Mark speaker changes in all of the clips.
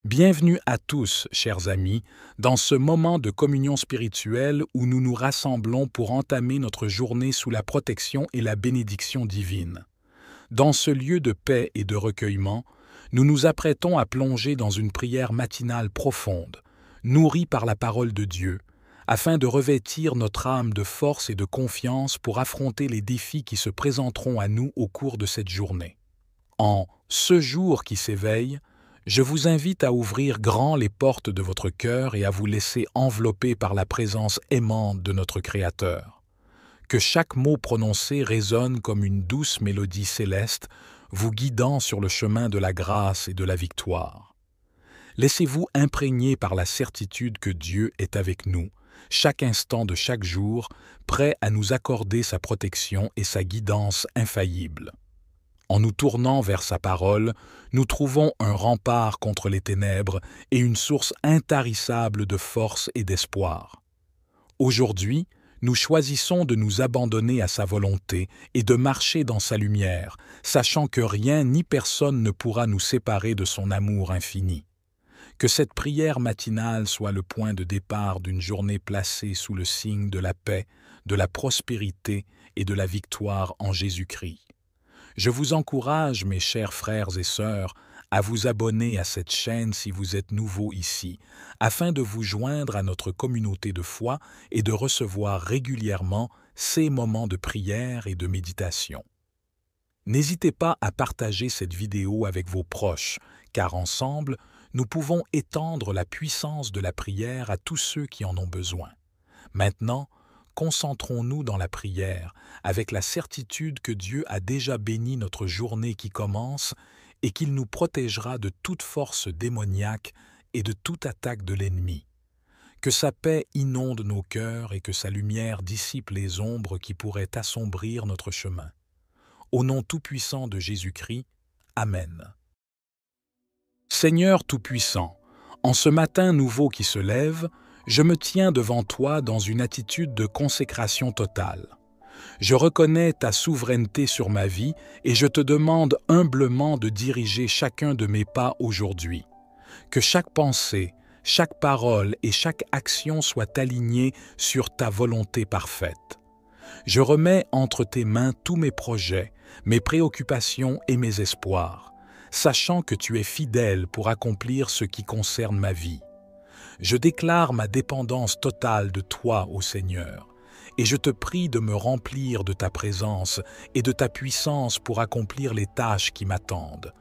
Speaker 1: Bienvenue à tous, chers amis, dans ce moment de communion spirituelle où nous nous rassemblons pour entamer notre journée sous la protection et la bénédiction divine. Dans ce lieu de paix et de recueillement, nous nous apprêtons à plonger dans une prière matinale profonde, nourrie par la parole de Dieu, afin de revêtir notre âme de force et de confiance pour affronter les défis qui se présenteront à nous au cours de cette journée. En ce jour qui s'éveille, je vous invite à ouvrir grand les portes de votre cœur et à vous laisser envelopper par la présence aimante de notre Créateur. Que chaque mot prononcé résonne comme une douce mélodie céleste, vous guidant sur le chemin de la grâce et de la victoire. Laissez-vous imprégner par la certitude que Dieu est avec nous, chaque instant de chaque jour, prêt à nous accorder sa protection et sa guidance infaillible. En nous tournant vers sa parole, nous trouvons un rempart contre les ténèbres et une source intarissable de force et d'espoir. Aujourd'hui, nous choisissons de nous abandonner à sa volonté et de marcher dans sa lumière, sachant que rien ni personne ne pourra nous séparer de son amour infini. Que cette prière matinale soit le point de départ d'une journée placée sous le signe de la paix, de la prospérité et de la victoire en Jésus-Christ. Je vous encourage, mes chers frères et sœurs, à vous abonner à cette chaîne si vous êtes nouveau ici, afin de vous joindre à notre communauté de foi et de recevoir régulièrement ces moments de prière et de méditation. N'hésitez pas à partager cette vidéo avec vos proches, car ensemble, nous pouvons étendre la puissance de la prière à tous ceux qui en ont besoin. Maintenant, concentrons-nous dans la prière, avec la certitude que Dieu a déjà béni notre journée qui commence et qu'il nous protégera de toute force démoniaque et de toute attaque de l'ennemi. Que sa paix inonde nos cœurs et que sa lumière dissipe les ombres qui pourraient assombrir notre chemin. Au nom tout-puissant de Jésus-Christ, Amen. Seigneur tout-puissant, en ce matin nouveau qui se lève, je me tiens devant toi dans une attitude de consécration totale. Je reconnais ta souveraineté sur ma vie et je te demande humblement de diriger chacun de mes pas aujourd'hui. Que chaque pensée, chaque parole et chaque action soient alignées sur ta volonté parfaite. Je remets entre tes mains tous mes projets, mes préoccupations et mes espoirs, sachant que tu es fidèle pour accomplir ce qui concerne ma vie. Je déclare ma dépendance totale de toi, ô Seigneur, et je te prie de me remplir de ta présence et de ta puissance pour accomplir les tâches qui m'attendent.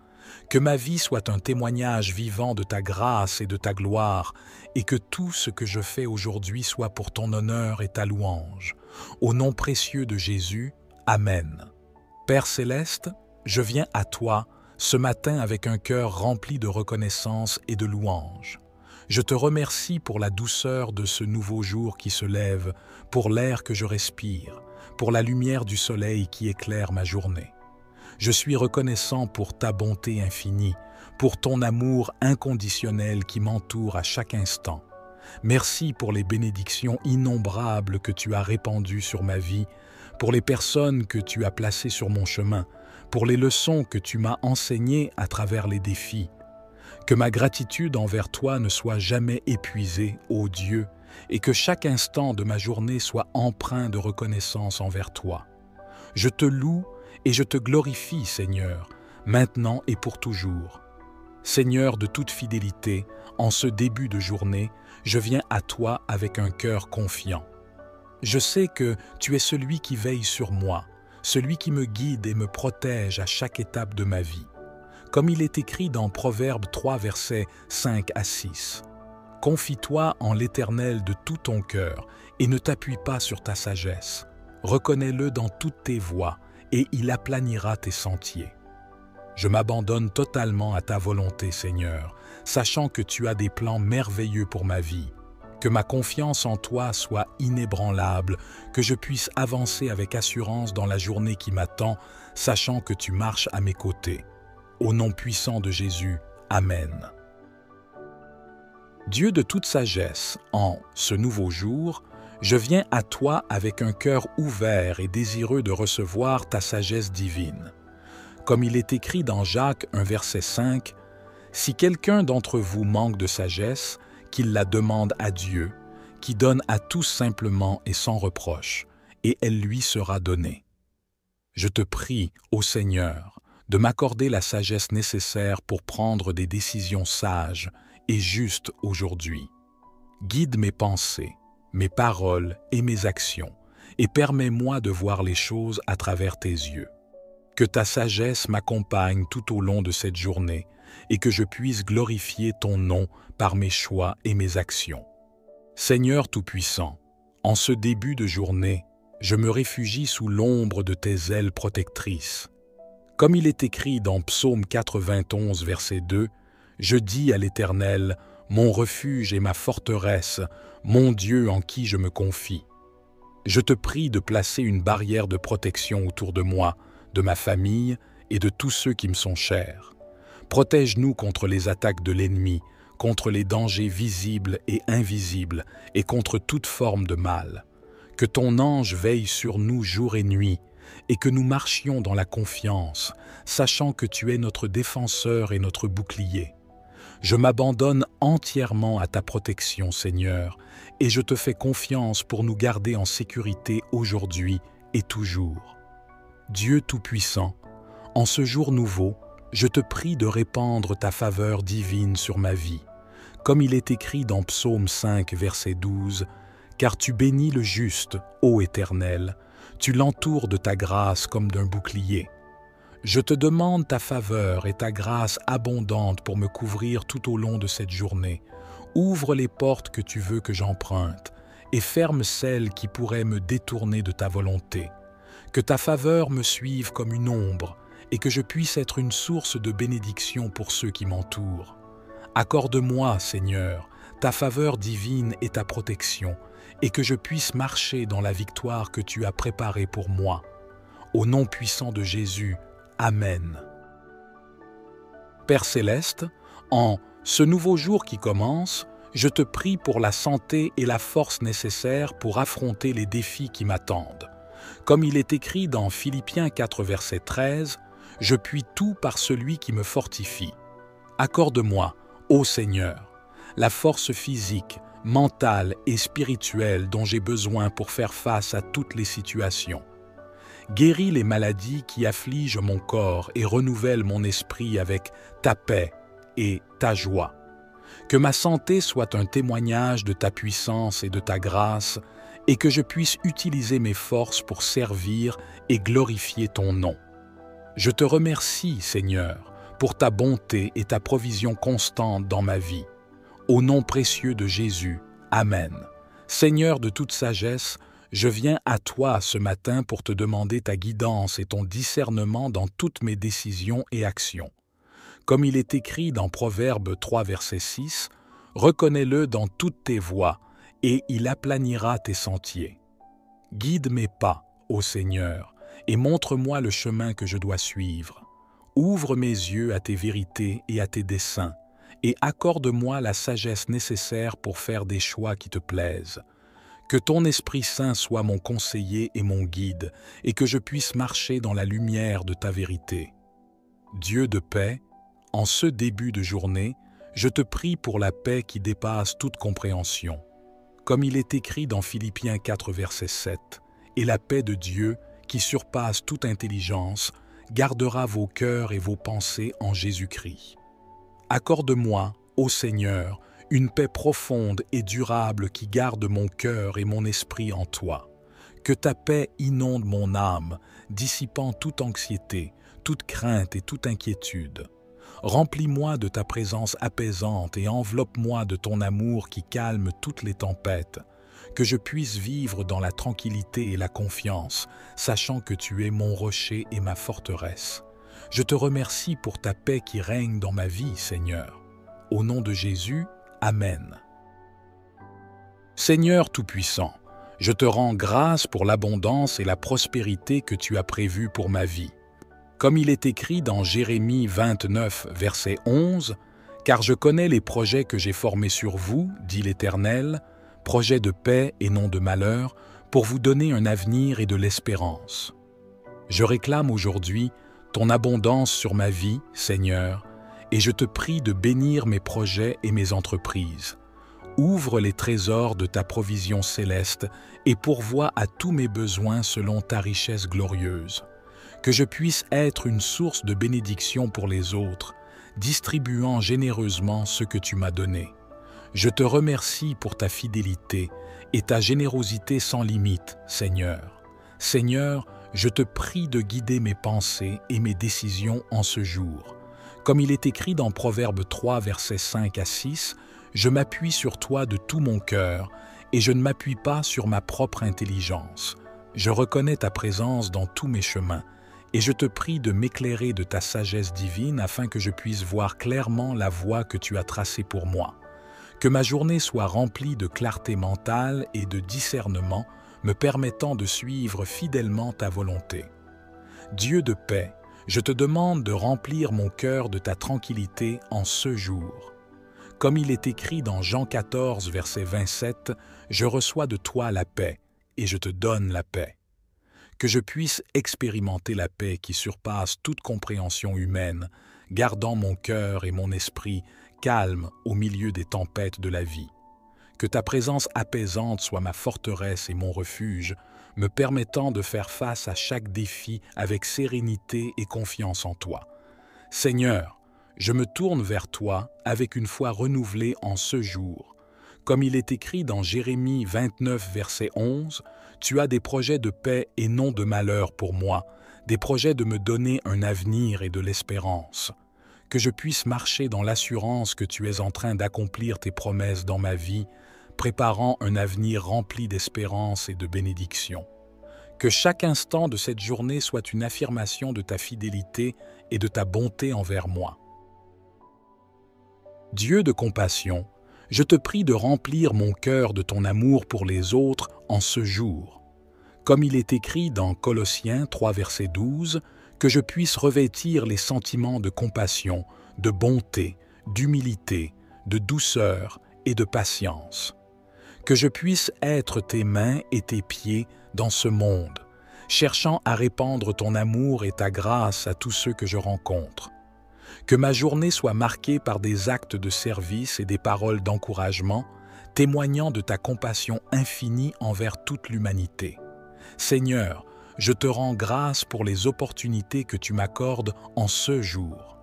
Speaker 1: Que ma vie soit un témoignage vivant de ta grâce et de ta gloire, et que tout ce que je fais aujourd'hui soit pour ton honneur et ta louange. Au nom précieux de Jésus, Amen. Père céleste, je viens à toi ce matin avec un cœur rempli de reconnaissance et de louange. Je te remercie pour la douceur de ce nouveau jour qui se lève, pour l'air que je respire, pour la lumière du soleil qui éclaire ma journée. Je suis reconnaissant pour ta bonté infinie, pour ton amour inconditionnel qui m'entoure à chaque instant. Merci pour les bénédictions innombrables que tu as répandues sur ma vie, pour les personnes que tu as placées sur mon chemin, pour les leçons que tu m'as enseignées à travers les défis. Que ma gratitude envers toi ne soit jamais épuisée, ô Dieu, et que chaque instant de ma journée soit empreint de reconnaissance envers toi. Je te loue et je te glorifie, Seigneur, maintenant et pour toujours. Seigneur de toute fidélité, en ce début de journée, je viens à toi avec un cœur confiant. Je sais que tu es celui qui veille sur moi, celui qui me guide et me protège à chaque étape de ma vie. Comme il est écrit dans Proverbes 3, versets 5 à 6. « Confie-toi en l'Éternel de tout ton cœur et ne t'appuie pas sur ta sagesse. Reconnais-le dans toutes tes voies et il aplanira tes sentiers. » Je m'abandonne totalement à ta volonté, Seigneur, sachant que tu as des plans merveilleux pour ma vie. Que ma confiance en toi soit inébranlable, que je puisse avancer avec assurance dans la journée qui m'attend, sachant que tu marches à mes côtés. Au nom puissant de Jésus, Amen. Dieu de toute sagesse, en ce nouveau jour, je viens à toi avec un cœur ouvert et désireux de recevoir ta sagesse divine. Comme il est écrit dans Jacques 1, verset 5, Si quelqu'un d'entre vous manque de sagesse, qu'il la demande à Dieu, qui donne à tous simplement et sans reproche, et elle lui sera donnée. Je te prie, ô Seigneur, de m'accorder la sagesse nécessaire pour prendre des décisions sages et justes aujourd'hui. Guide mes pensées, mes paroles et mes actions, et permets-moi de voir les choses à travers tes yeux. Que ta sagesse m'accompagne tout au long de cette journée et que je puisse glorifier ton nom par mes choix et mes actions. Seigneur Tout-Puissant, en ce début de journée, je me réfugie sous l'ombre de tes ailes protectrices. Comme il est écrit dans Psaume 91, verset 2, je dis à l'Éternel, mon refuge et ma forteresse, mon Dieu en qui je me confie. Je te prie de placer une barrière de protection autour de moi, de ma famille et de tous ceux qui me sont chers. Protège-nous contre les attaques de l'ennemi, contre les dangers visibles et invisibles et contre toute forme de mal. Que ton ange veille sur nous jour et nuit et que nous marchions dans la confiance, sachant que tu es notre défenseur et notre bouclier. Je m'abandonne entièrement à ta protection, Seigneur, et je te fais confiance pour nous garder en sécurité aujourd'hui et toujours. Dieu Tout-Puissant, en ce jour nouveau, je te prie de répandre ta faveur divine sur ma vie. Comme il est écrit dans Psaume 5, verset 12, « Car tu bénis le juste, ô Éternel, tu l'entoures de ta grâce comme d'un bouclier. » Je te demande ta faveur et ta grâce abondante pour me couvrir tout au long de cette journée. Ouvre les portes que tu veux que j'emprunte et ferme celles qui pourraient me détourner de ta volonté. Que ta faveur me suive comme une ombre et que je puisse être une source de bénédiction pour ceux qui m'entourent. Accorde-moi, Seigneur, ta faveur divine et ta protection, et que je puisse marcher dans la victoire que tu as préparée pour moi. Au nom puissant de Jésus, Amen. Père Céleste, en ce nouveau jour qui commence, je te prie pour la santé et la force nécessaires pour affronter les défis qui m'attendent. Comme il est écrit dans Philippiens 4, verset 13, « Je puis tout par celui qui me fortifie. » Accorde-moi, ô Seigneur, la force physique, mentale et spirituelle dont j'ai besoin pour faire face à toutes les situations. Guéris les maladies qui affligent mon corps et renouvelle mon esprit avec ta paix et ta joie. Que ma santé soit un témoignage de ta puissance et de ta grâce et que je puisse utiliser mes forces pour servir et glorifier ton nom. Je te remercie, Seigneur, pour ta bonté et ta provision constante dans ma vie. Au nom précieux de Jésus, Amen. Seigneur de toute sagesse, je viens à toi ce matin pour te demander ta guidance et ton discernement dans toutes mes décisions et actions. Comme il est écrit dans Proverbe 3, verset 6, « Reconnais-le dans toutes tes voies, et il aplanira tes sentiers. » Guide mes pas, ô Seigneur, et montre-moi le chemin que je dois suivre. Ouvre mes yeux à tes vérités et à tes desseins, et accorde-moi la sagesse nécessaire pour faire des choix qui te plaisent. Que ton Esprit Saint soit mon conseiller et mon guide, et que je puisse marcher dans la lumière de ta vérité. Dieu de paix, en ce début de journée, je te prie pour la paix qui dépasse toute compréhension. Comme il est écrit dans Philippiens 4, verset 7, « Et la paix de Dieu, qui surpasse toute intelligence, gardera vos cœurs et vos pensées en Jésus-Christ. » Accorde-moi, ô Seigneur, une paix profonde et durable qui garde mon cœur et mon esprit en toi. Que ta paix inonde mon âme, dissipant toute anxiété, toute crainte et toute inquiétude. Remplis-moi de ta présence apaisante et enveloppe-moi de ton amour qui calme toutes les tempêtes. Que je puisse vivre dans la tranquillité et la confiance, sachant que tu es mon rocher et ma forteresse. Je te remercie pour ta paix qui règne dans ma vie, Seigneur. Au nom de Jésus, Amen. Seigneur Tout-Puissant, je te rends grâce pour l'abondance et la prospérité que tu as prévues pour ma vie. Comme il est écrit dans Jérémie 29, verset 11, « Car je connais les projets que j'ai formés sur vous, dit l'Éternel, projets de paix et non de malheur, pour vous donner un avenir et de l'espérance. » Je réclame aujourd'hui ton abondance sur ma vie, Seigneur, et je te prie de bénir mes projets et mes entreprises. Ouvre les trésors de ta provision céleste et pourvois à tous mes besoins selon ta richesse glorieuse. Que je puisse être une source de bénédiction pour les autres, distribuant généreusement ce que tu m'as donné. Je te remercie pour ta fidélité et ta générosité sans limite, Seigneur. Seigneur, je te prie de guider mes pensées et mes décisions en ce jour. Comme il est écrit dans Proverbe 3, versets 5 à 6, je m'appuie sur toi de tout mon cœur et je ne m'appuie pas sur ma propre intelligence. Je reconnais ta présence dans tous mes chemins et je te prie de m'éclairer de ta sagesse divine afin que je puisse voir clairement la voie que tu as tracée pour moi. Que ma journée soit remplie de clarté mentale et de discernement me permettant de suivre fidèlement ta volonté. Dieu de paix, je te demande de remplir mon cœur de ta tranquillité en ce jour. Comme il est écrit dans Jean 14, verset 27, « Je reçois de toi la paix, et je te donne la paix. » Que je puisse expérimenter la paix qui surpasse toute compréhension humaine, gardant mon cœur et mon esprit calmes au milieu des tempêtes de la vie. Que ta présence apaisante soit ma forteresse et mon refuge, me permettant de faire face à chaque défi avec sérénité et confiance en toi. Seigneur, je me tourne vers toi avec une foi renouvelée en ce jour. Comme il est écrit dans Jérémie 29, verset 11, « Tu as des projets de paix et non de malheur pour moi, des projets de me donner un avenir et de l'espérance. » Que je puisse marcher dans l'assurance que tu es en train d'accomplir tes promesses dans ma vie, préparant un avenir rempli d'espérance et de bénédiction. Que chaque instant de cette journée soit une affirmation de ta fidélité et de ta bonté envers moi. Dieu de compassion, je te prie de remplir mon cœur de ton amour pour les autres en ce jour. Comme il est écrit dans Colossiens 3, verset 12, que je puisse revêtir les sentiments de compassion, de bonté, d'humilité, de douceur et de patience. Que je puisse être tes mains et tes pieds dans ce monde, cherchant à répandre ton amour et ta grâce à tous ceux que je rencontre. Que ma journée soit marquée par des actes de service et des paroles d'encouragement, témoignant de ta compassion infinie envers toute l'humanité. Seigneur, je te rends grâce pour les opportunités que tu m'accordes en ce jour.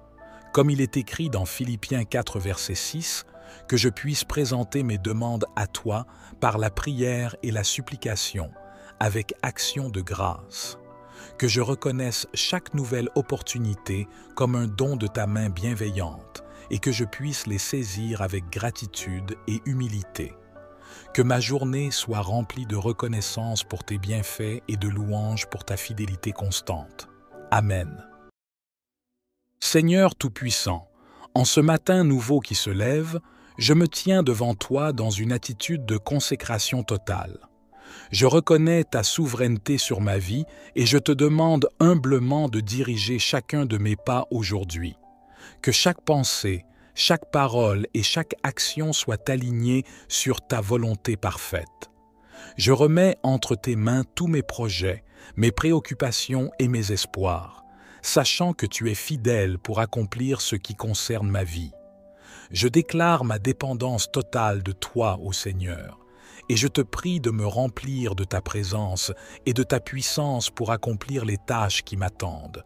Speaker 1: Comme il est écrit dans Philippiens 4, verset 6, que je puisse présenter mes demandes à toi par la prière et la supplication, avec action de grâce. Que je reconnaisse chaque nouvelle opportunité comme un don de ta main bienveillante et que je puisse les saisir avec gratitude et humilité. Que ma journée soit remplie de reconnaissance pour tes bienfaits et de louange pour ta fidélité constante. Amen. Seigneur Tout-Puissant, en ce matin nouveau qui se lève, je me tiens devant toi dans une attitude de consécration totale. Je reconnais ta souveraineté sur ma vie et je te demande humblement de diriger chacun de mes pas aujourd'hui. Que chaque pensée, chaque parole et chaque action soient alignées sur ta volonté parfaite. Je remets entre tes mains tous mes projets, mes préoccupations et mes espoirs, sachant que tu es fidèle pour accomplir ce qui concerne ma vie. Je déclare ma dépendance totale de toi, ô Seigneur, et je te prie de me remplir de ta présence et de ta puissance pour accomplir les tâches qui m'attendent.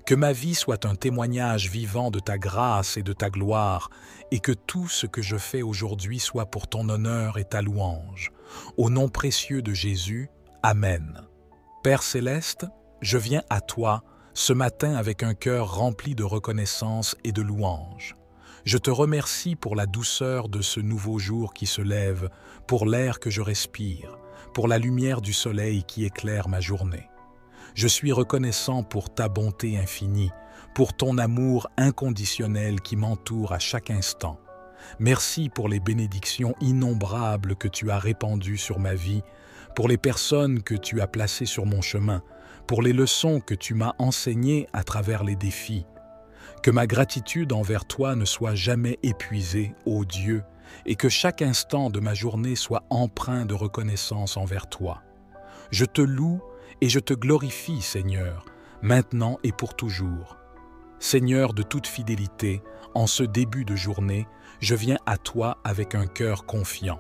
Speaker 1: Que ma vie soit un témoignage vivant de ta grâce et de ta gloire, et que tout ce que je fais aujourd'hui soit pour ton honneur et ta louange. Au nom précieux de Jésus, Amen. Père céleste, je viens à toi ce matin avec un cœur rempli de reconnaissance et de louange. Je te remercie pour la douceur de ce nouveau jour qui se lève, pour l'air que je respire, pour la lumière du soleil qui éclaire ma journée. Je suis reconnaissant pour ta bonté infinie, pour ton amour inconditionnel qui m'entoure à chaque instant. Merci pour les bénédictions innombrables que tu as répandues sur ma vie, pour les personnes que tu as placées sur mon chemin, pour les leçons que tu m'as enseignées à travers les défis. Que ma gratitude envers toi ne soit jamais épuisée, ô Dieu, et que chaque instant de ma journée soit empreint de reconnaissance envers toi. Je te loue et je te glorifie, Seigneur, maintenant et pour toujours. Seigneur de toute fidélité, en ce début de journée, je viens à toi avec un cœur confiant.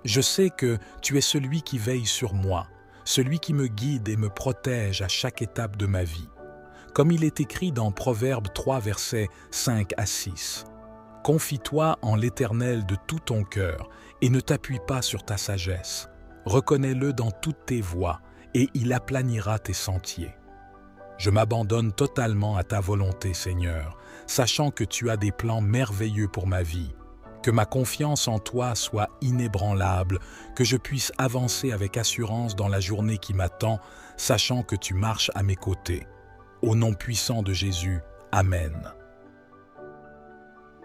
Speaker 1: Je sais que tu es celui qui veille sur moi, celui qui me guide et me protège à chaque étape de ma vie. Comme il est écrit dans Proverbes 3, versets 5 à 6. Confie-toi en l'Éternel de tout ton cœur et ne t'appuie pas sur ta sagesse. Reconnais-le dans toutes tes voies et il aplanira tes sentiers. Je m'abandonne totalement à ta volonté, Seigneur, sachant que tu as des plans merveilleux pour ma vie. Que ma confiance en toi soit inébranlable, que je puisse avancer avec assurance dans la journée qui m'attend, sachant que tu marches à mes côtés. Au nom puissant de Jésus, Amen.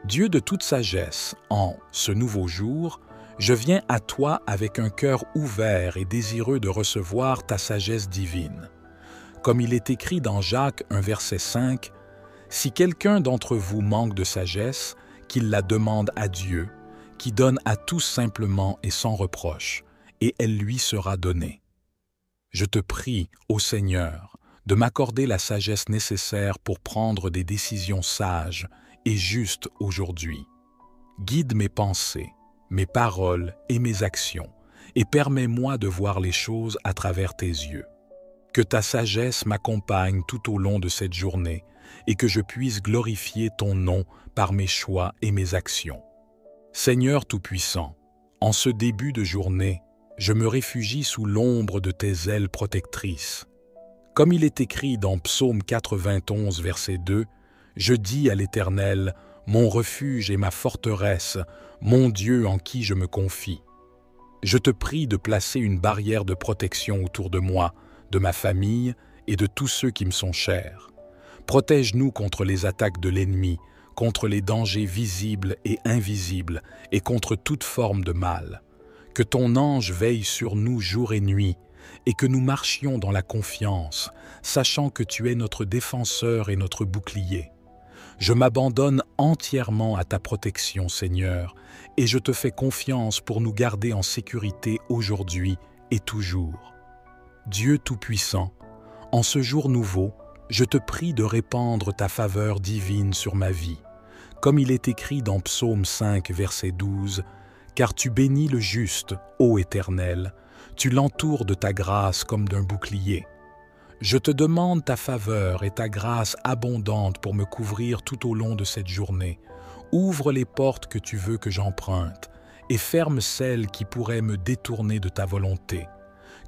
Speaker 1: Dieu de toute sagesse, en ce nouveau jour, je viens à toi avec un cœur ouvert et désireux de recevoir ta sagesse divine. Comme il est écrit dans Jacques 1, verset 5, « Si quelqu'un d'entre vous manque de sagesse, qu'il la demande à Dieu, qui donne à tous simplement et sans reproche, et elle lui sera donnée. » Je te prie, ô Seigneur, de m'accorder la sagesse nécessaire pour prendre des décisions sages et justes aujourd'hui. Guide mes pensées, mes paroles et mes actions, et permets-moi de voir les choses à travers tes yeux. Que ta sagesse m'accompagne tout au long de cette journée et que je puisse glorifier ton nom par mes choix et mes actions. Seigneur Tout-Puissant, en ce début de journée, je me réfugie sous l'ombre de tes ailes protectrices. Comme il est écrit dans Psaume 91, verset 2, « Je dis à l'Éternel, mon refuge et ma forteresse, mon Dieu en qui je me confie. » Je te prie de placer une barrière de protection autour de moi, de ma famille et de tous ceux qui me sont chers. Protège-nous contre les attaques de l'ennemi, contre les dangers visibles et invisibles et contre toute forme de mal. Que ton ange veille sur nous jour et nuit et que nous marchions dans la confiance, sachant que tu es notre défenseur et notre bouclier. Je m'abandonne entièrement à ta protection, Seigneur, et je te fais confiance pour nous garder en sécurité aujourd'hui et toujours. Dieu Tout-Puissant, en ce jour nouveau, je te prie de répandre ta faveur divine sur ma vie. Comme il est écrit dans Psaume 5, verset 12, « Car tu bénis le juste, ô Éternel, tu l'entoures de ta grâce comme d'un bouclier. » Je te demande ta faveur et ta grâce abondante pour me couvrir tout au long de cette journée. Ouvre les portes que tu veux que j'emprunte et ferme celles qui pourraient me détourner de ta volonté.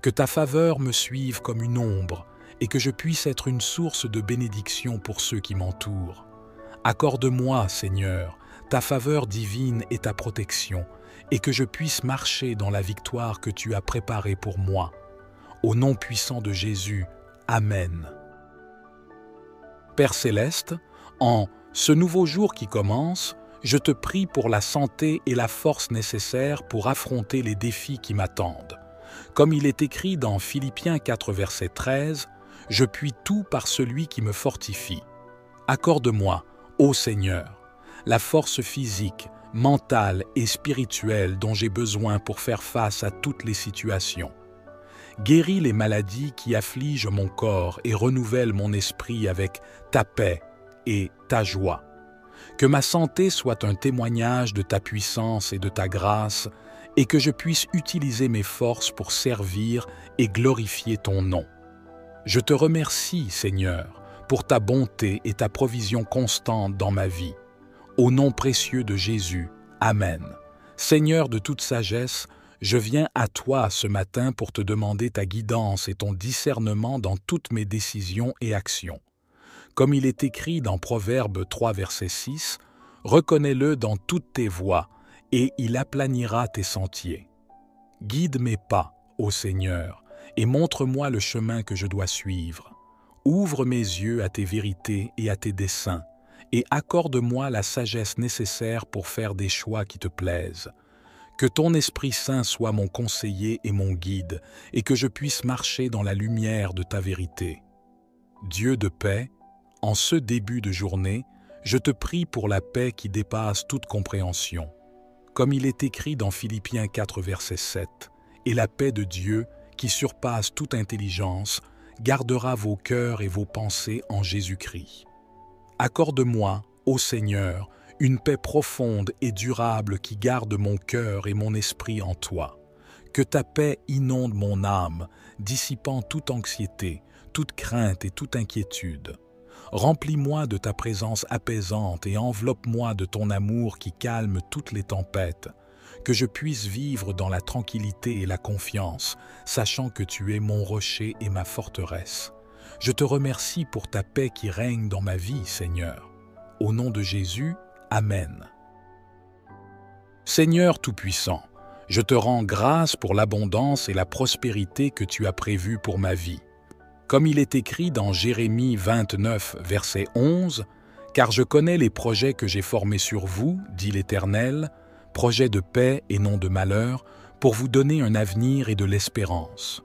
Speaker 1: Que ta faveur me suive comme une ombre et que je puisse être une source de bénédiction pour ceux qui m'entourent. Accorde-moi, Seigneur, ta faveur divine et ta protection, et que je puisse marcher dans la victoire que tu as préparée pour moi. Au nom puissant de Jésus, Amen. Père Céleste, en ce nouveau jour qui commence, je te prie pour la santé et la force nécessaires pour affronter les défis qui m'attendent. Comme il est écrit dans Philippiens 4, verset 13, « Je puis tout par celui qui me fortifie. » Accorde-moi, ô Seigneur, la force physique, mentale et spirituelle dont j'ai besoin pour faire face à toutes les situations. Guéris les maladies qui affligent mon corps et renouvelle mon esprit avec ta paix et ta joie. Que ma santé soit un témoignage de ta puissance et de ta grâce et que je puisse utiliser mes forces pour servir et glorifier ton nom. Je te remercie, Seigneur, pour ta bonté et ta provision constante dans ma vie. Au nom précieux de Jésus, Amen. Seigneur de toute sagesse, je viens à toi ce matin pour te demander ta guidance et ton discernement dans toutes mes décisions et actions. Comme il est écrit dans Proverbes 3, verset 6, « Reconnais-le dans toutes tes voies, et il aplanira tes sentiers. » Guide mes pas, ô Seigneur, et montre-moi le chemin que je dois suivre. Ouvre mes yeux à tes vérités et à tes desseins, et accorde-moi la sagesse nécessaire pour faire des choix qui te plaisent. Que ton Esprit Saint soit mon conseiller et mon guide, et que je puisse marcher dans la lumière de ta vérité. Dieu de paix, en ce début de journée, je te prie pour la paix qui dépasse toute compréhension. Comme il est écrit dans Philippiens 4, verset 7, « Et la paix de Dieu, qui surpasse toute intelligence, gardera vos cœurs et vos pensées en Jésus-Christ. » Accorde-moi, ô Seigneur, une paix profonde et durable qui garde mon cœur et mon esprit en toi. Que ta paix inonde mon âme, dissipant toute anxiété, toute crainte et toute inquiétude. Remplis-moi de ta présence apaisante et enveloppe-moi de ton amour qui calme toutes les tempêtes. Que je puisse vivre dans la tranquillité et la confiance, sachant que tu es mon rocher et ma forteresse. Je te remercie pour ta paix qui règne dans ma vie, Seigneur. Au nom de Jésus, Amen. Seigneur Tout-Puissant, je te rends grâce pour l'abondance et la prospérité que tu as prévues pour ma vie. Comme il est écrit dans Jérémie 29, verset 11, « Car je connais les projets que j'ai formés sur vous, dit l'Éternel, projets de paix et non de malheur, pour vous donner un avenir et de l'espérance. »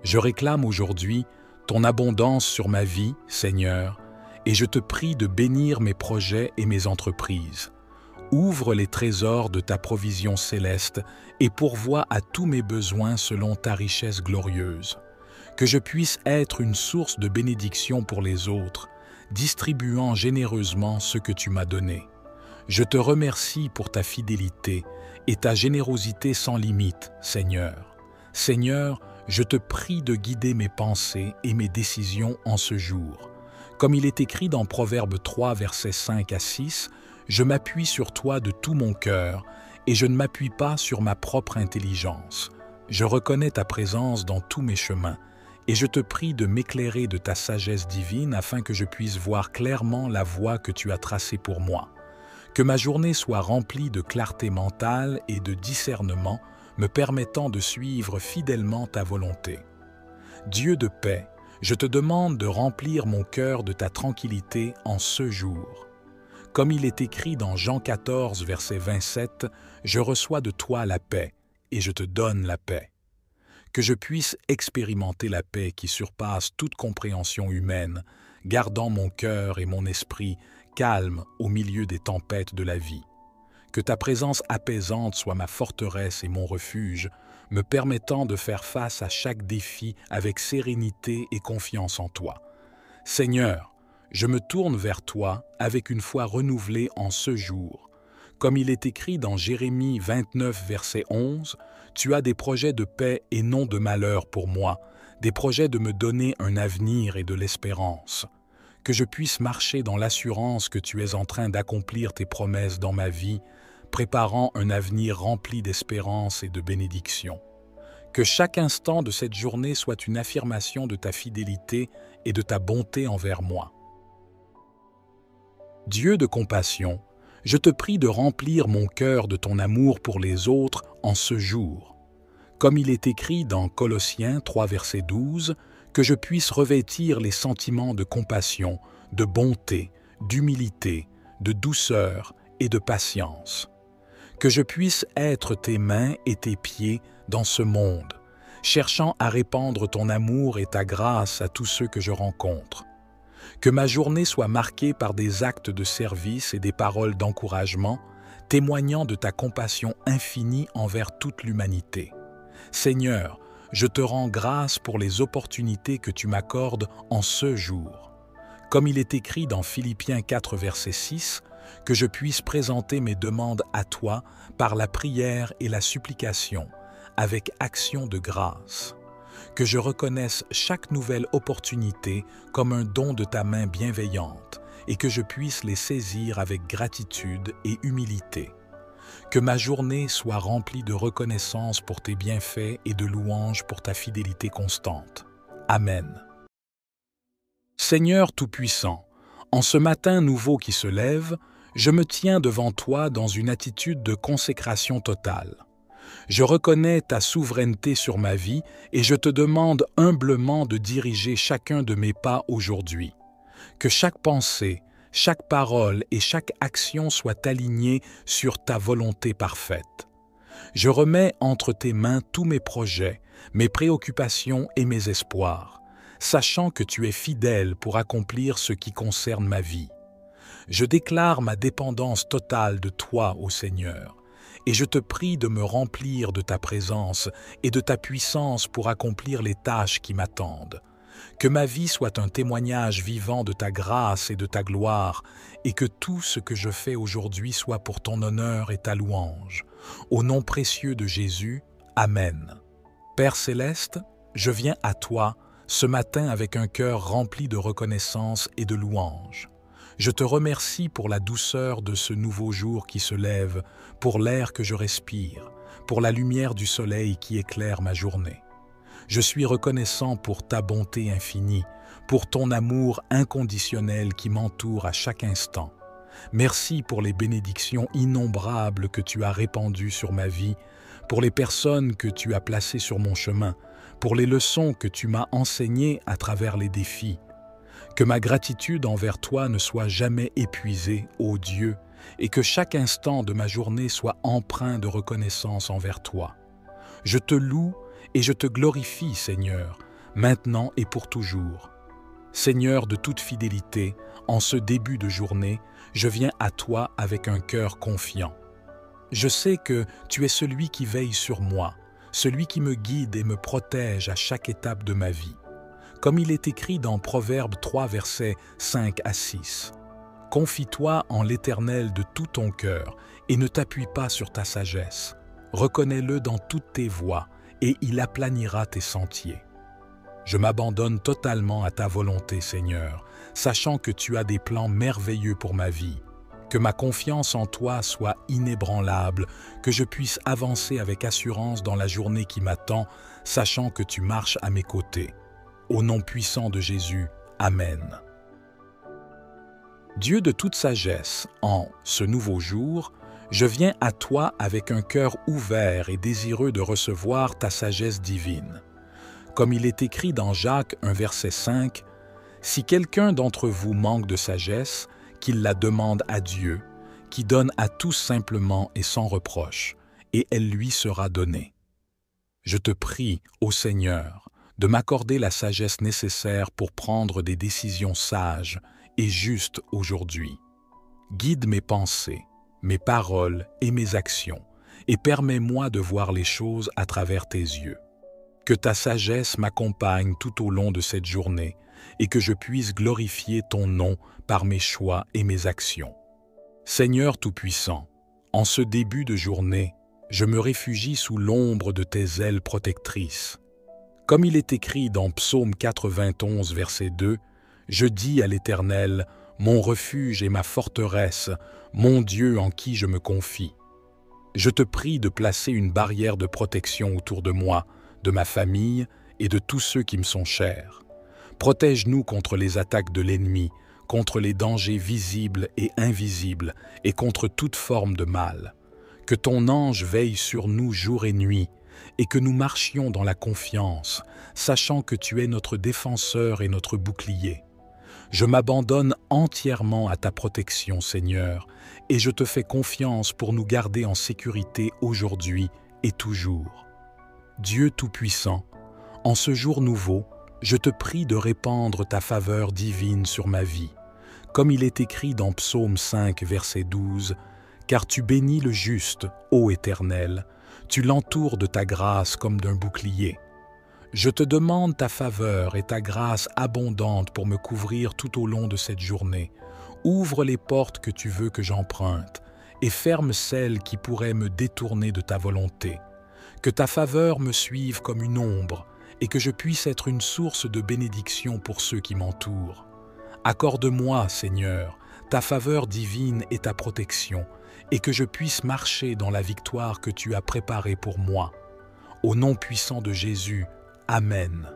Speaker 1: Je réclame aujourd'hui ton abondance sur ma vie, Seigneur, et je te prie de bénir mes projets et mes entreprises. Ouvre les trésors de ta provision céleste et pourvois à tous mes besoins selon ta richesse glorieuse. Que je puisse être une source de bénédiction pour les autres, distribuant généreusement ce que tu m'as donné. Je te remercie pour ta fidélité et ta générosité sans limite, Seigneur. Seigneur, je te prie de guider mes pensées et mes décisions en ce jour. Comme il est écrit dans Proverbe 3, versets 5 à 6, « Je m'appuie sur toi de tout mon cœur et je ne m'appuie pas sur ma propre intelligence. Je reconnais ta présence dans tous mes chemins. Et je te prie de m'éclairer de ta sagesse divine afin que je puisse voir clairement la voie que tu as tracée pour moi. Que ma journée soit remplie de clarté mentale et de discernement, me permettant de suivre fidèlement ta volonté. Dieu de paix, je te demande de remplir mon cœur de ta tranquillité en ce jour. Comme il est écrit dans Jean 14, verset 27, « Je reçois de toi la paix, et je te donne la paix. » Que je puisse expérimenter la paix qui surpasse toute compréhension humaine, gardant mon cœur et mon esprit calmes au milieu des tempêtes de la vie. Que ta présence apaisante soit ma forteresse et mon refuge, me permettant de faire face à chaque défi avec sérénité et confiance en toi. Seigneur, je me tourne vers toi avec une foi renouvelée en ce jour. Comme il est écrit dans Jérémie 29, verset 11, « Tu as des projets de paix et non de malheur pour moi, des projets de me donner un avenir et de l'espérance. » Que je puisse marcher dans l'assurance que tu es en train d'accomplir tes promesses dans ma vie, préparant un avenir rempli d'espérance et de bénédiction. Que chaque instant de cette journée soit une affirmation de ta fidélité et de ta bonté envers moi. Dieu de compassion, je te prie de remplir mon cœur de ton amour pour les autres en ce jour. Comme il est écrit dans Colossiens 3, verset 12, que je puisse revêtir les sentiments de compassion, de bonté, d'humilité, de douceur et de patience. Que je puisse être tes mains et tes pieds dans ce monde, cherchant à répandre ton amour et ta grâce à tous ceux que je rencontre. Que ma journée soit marquée par des actes de service et des paroles d'encouragement, témoignant de ta compassion infinie envers toute l'humanité. Seigneur, je te rends grâce pour les opportunités que tu m'accordes en ce jour. Comme il est écrit dans Philippiens 4, verset 6, que je puisse présenter mes demandes à toi par la prière et la supplication, avec action de grâce. Que je reconnaisse chaque nouvelle opportunité comme un don de ta main bienveillante et que je puisse les saisir avec gratitude et humilité. Que ma journée soit remplie de reconnaissance pour tes bienfaits et de louanges pour ta fidélité constante. Amen. Seigneur Tout-Puissant, en ce matin nouveau qui se lève, je me tiens devant toi dans une attitude de consécration totale. Je reconnais ta souveraineté sur ma vie et je te demande humblement de diriger chacun de mes pas aujourd'hui. Que chaque pensée, chaque parole et chaque action soient alignées sur ta volonté parfaite. Je remets entre tes mains tous mes projets, mes préoccupations et mes espoirs, sachant que tu es fidèle pour accomplir ce qui concerne ma vie. Je déclare ma dépendance totale de toi, ô Seigneur, et je te prie de me remplir de ta présence et de ta puissance pour accomplir les tâches qui m'attendent. Que ma vie soit un témoignage vivant de ta grâce et de ta gloire, et que tout ce que je fais aujourd'hui soit pour ton honneur et ta louange. Au nom précieux de Jésus, Amen. Père céleste, je viens à toi ce matin avec un cœur rempli de reconnaissance et de louange. Je te remercie pour la douceur de ce nouveau jour qui se lève, pour l'air que je respire, pour la lumière du soleil qui éclaire ma journée. Je suis reconnaissant pour ta bonté infinie, pour ton amour inconditionnel qui m'entoure à chaque instant. Merci pour les bénédictions innombrables que tu as répandues sur ma vie, pour les personnes que tu as placées sur mon chemin, pour les leçons que tu m'as enseignées à travers les défis. Que ma gratitude envers toi ne soit jamais épuisée, ô Dieu, et que chaque instant de ma journée soit empreint de reconnaissance envers toi. Je te loue et je te glorifie, Seigneur, maintenant et pour toujours. Seigneur de toute fidélité, en ce début de journée, je viens à toi avec un cœur confiant. Je sais que tu es celui qui veille sur moi, celui qui me guide et me protège à chaque étape de ma vie. Comme il est écrit dans Proverbes 3, versets 5 à 6. « Confie-toi en l'Éternel de tout ton cœur et ne t'appuie pas sur ta sagesse. Reconnais-le dans toutes tes voies et il aplanira tes sentiers. » Je m'abandonne totalement à ta volonté, Seigneur, sachant que tu as des plans merveilleux pour ma vie. Que ma confiance en toi soit inébranlable, que je puisse avancer avec assurance dans la journée qui m'attend, sachant que tu marches à mes côtés. Au nom puissant de Jésus, Amen. Dieu de toute sagesse, en ce nouveau jour, je viens à toi avec un cœur ouvert et désireux de recevoir ta sagesse divine. Comme il est écrit dans Jacques 1, verset 5, « Si quelqu'un d'entre vous manque de sagesse, qu'il la demande à Dieu, qui donne à tous simplement et sans reproche, et elle lui sera donnée. » Je te prie, ô Seigneur, de m'accorder la sagesse nécessaire pour prendre des décisions sages et justes aujourd'hui. Guide mes pensées, mes paroles et mes actions, et permets-moi de voir les choses à travers tes yeux. Que ta sagesse m'accompagne tout au long de cette journée et que je puisse glorifier ton nom par mes choix et mes actions. Seigneur Tout-Puissant, en ce début de journée, je me réfugie sous l'ombre de tes ailes protectrices. Comme il est écrit dans Psaume 91, verset 2, « Je dis à l'Éternel, mon refuge et ma forteresse, mon Dieu en qui je me confie. » Je te prie de placer une barrière de protection autour de moi, de ma famille et de tous ceux qui me sont chers. Protège-nous contre les attaques de l'ennemi, contre les dangers visibles et invisibles et contre toute forme de mal. Que ton ange veille sur nous jour et nuit et que nous marchions dans la confiance, sachant que tu es notre défenseur et notre bouclier. Je m'abandonne entièrement à ta protection, Seigneur, et je te fais confiance pour nous garder en sécurité aujourd'hui et toujours. Dieu Tout-Puissant, en ce jour nouveau, je te prie de répandre ta faveur divine sur ma vie. Comme il est écrit dans Psaume 5, verset 12, « Car tu bénis le juste, ô Éternel, tu l'entoures de ta grâce comme d'un bouclier. » Je te demande ta faveur et ta grâce abondante pour me couvrir tout au long de cette journée. Ouvre les portes que tu veux que j'emprunte et ferme celles qui pourraient me détourner de ta volonté. Que ta faveur me suive comme une ombre et que je puisse être une source de bénédiction pour ceux qui m'entourent. Accorde-moi, Seigneur, ta faveur divine et ta protection, et que je puisse marcher dans la victoire que tu as préparée pour moi. Au nom puissant de Jésus, Amen.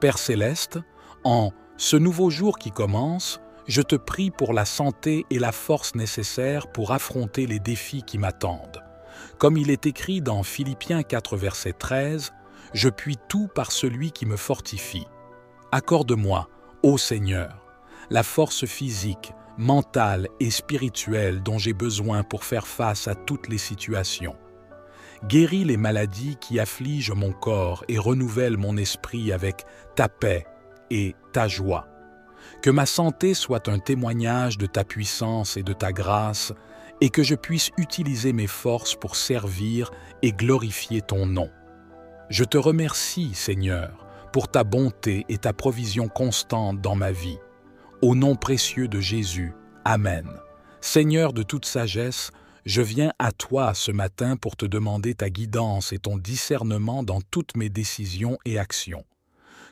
Speaker 1: Père céleste, en ce nouveau jour qui commence, je te prie pour la santé et la force nécessaires pour affronter les défis qui m'attendent. Comme il est écrit dans Philippiens 4, verset 13, « Je puis tout par celui qui me fortifie. » Accorde-moi, ô Seigneur, la force physique, mentale et spirituelle dont j'ai besoin pour faire face à toutes les situations. Guéris les maladies qui affligent mon corps et renouvelle mon esprit avec ta paix et ta joie. Que ma santé soit un témoignage de ta puissance et de ta grâce et que je puisse utiliser mes forces pour servir et glorifier ton nom. Je te remercie, Seigneur, pour ta bonté et ta provision constante dans ma vie. Au nom précieux de Jésus, Amen. Seigneur de toute sagesse, je viens à toi ce matin pour te demander ta guidance et ton discernement dans toutes mes décisions et actions.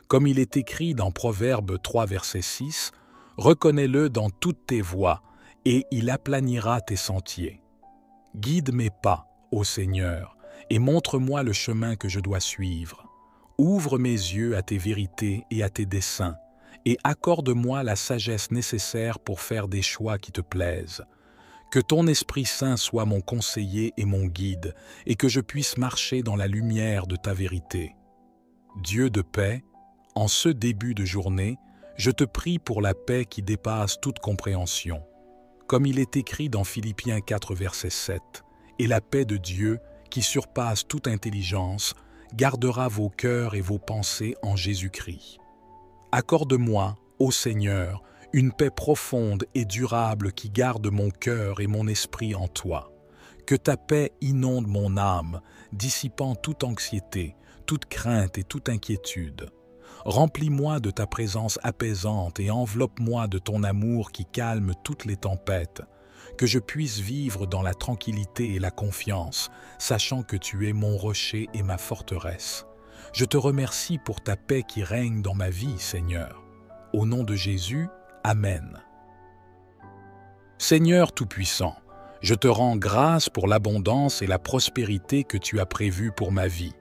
Speaker 1: Comme il est écrit dans Proverbe 3, verset 6, « Reconnais-le dans toutes tes voies, et il aplanira tes sentiers. » Guide mes pas, ô Seigneur, et montre-moi le chemin que je dois suivre. Ouvre mes yeux à tes vérités et à tes desseins, et accorde-moi la sagesse nécessaire pour faire des choix qui te plaisent. Que ton Esprit Saint soit mon conseiller et mon guide, et que je puisse marcher dans la lumière de ta vérité. Dieu de paix, en ce début de journée, je te prie pour la paix qui dépasse toute compréhension. Comme il est écrit dans Philippiens 4, verset 7, « Et la paix de Dieu, qui surpasse toute intelligence, gardera vos cœurs et vos pensées en Jésus-Christ. » Accorde-moi, ô Seigneur, une paix profonde et durable qui garde mon cœur et mon esprit en toi. Que ta paix inonde mon âme, dissipant toute anxiété, toute crainte et toute inquiétude. Remplis-moi de ta présence apaisante et enveloppe-moi de ton amour qui calme toutes les tempêtes. Que je puisse vivre dans la tranquillité et la confiance, sachant que tu es mon rocher et ma forteresse. Je te remercie pour ta paix qui règne dans ma vie, Seigneur. Au nom de Jésus, Amen. Seigneur Tout-Puissant, je te rends grâce pour l'abondance et la prospérité que tu as prévues pour ma vie.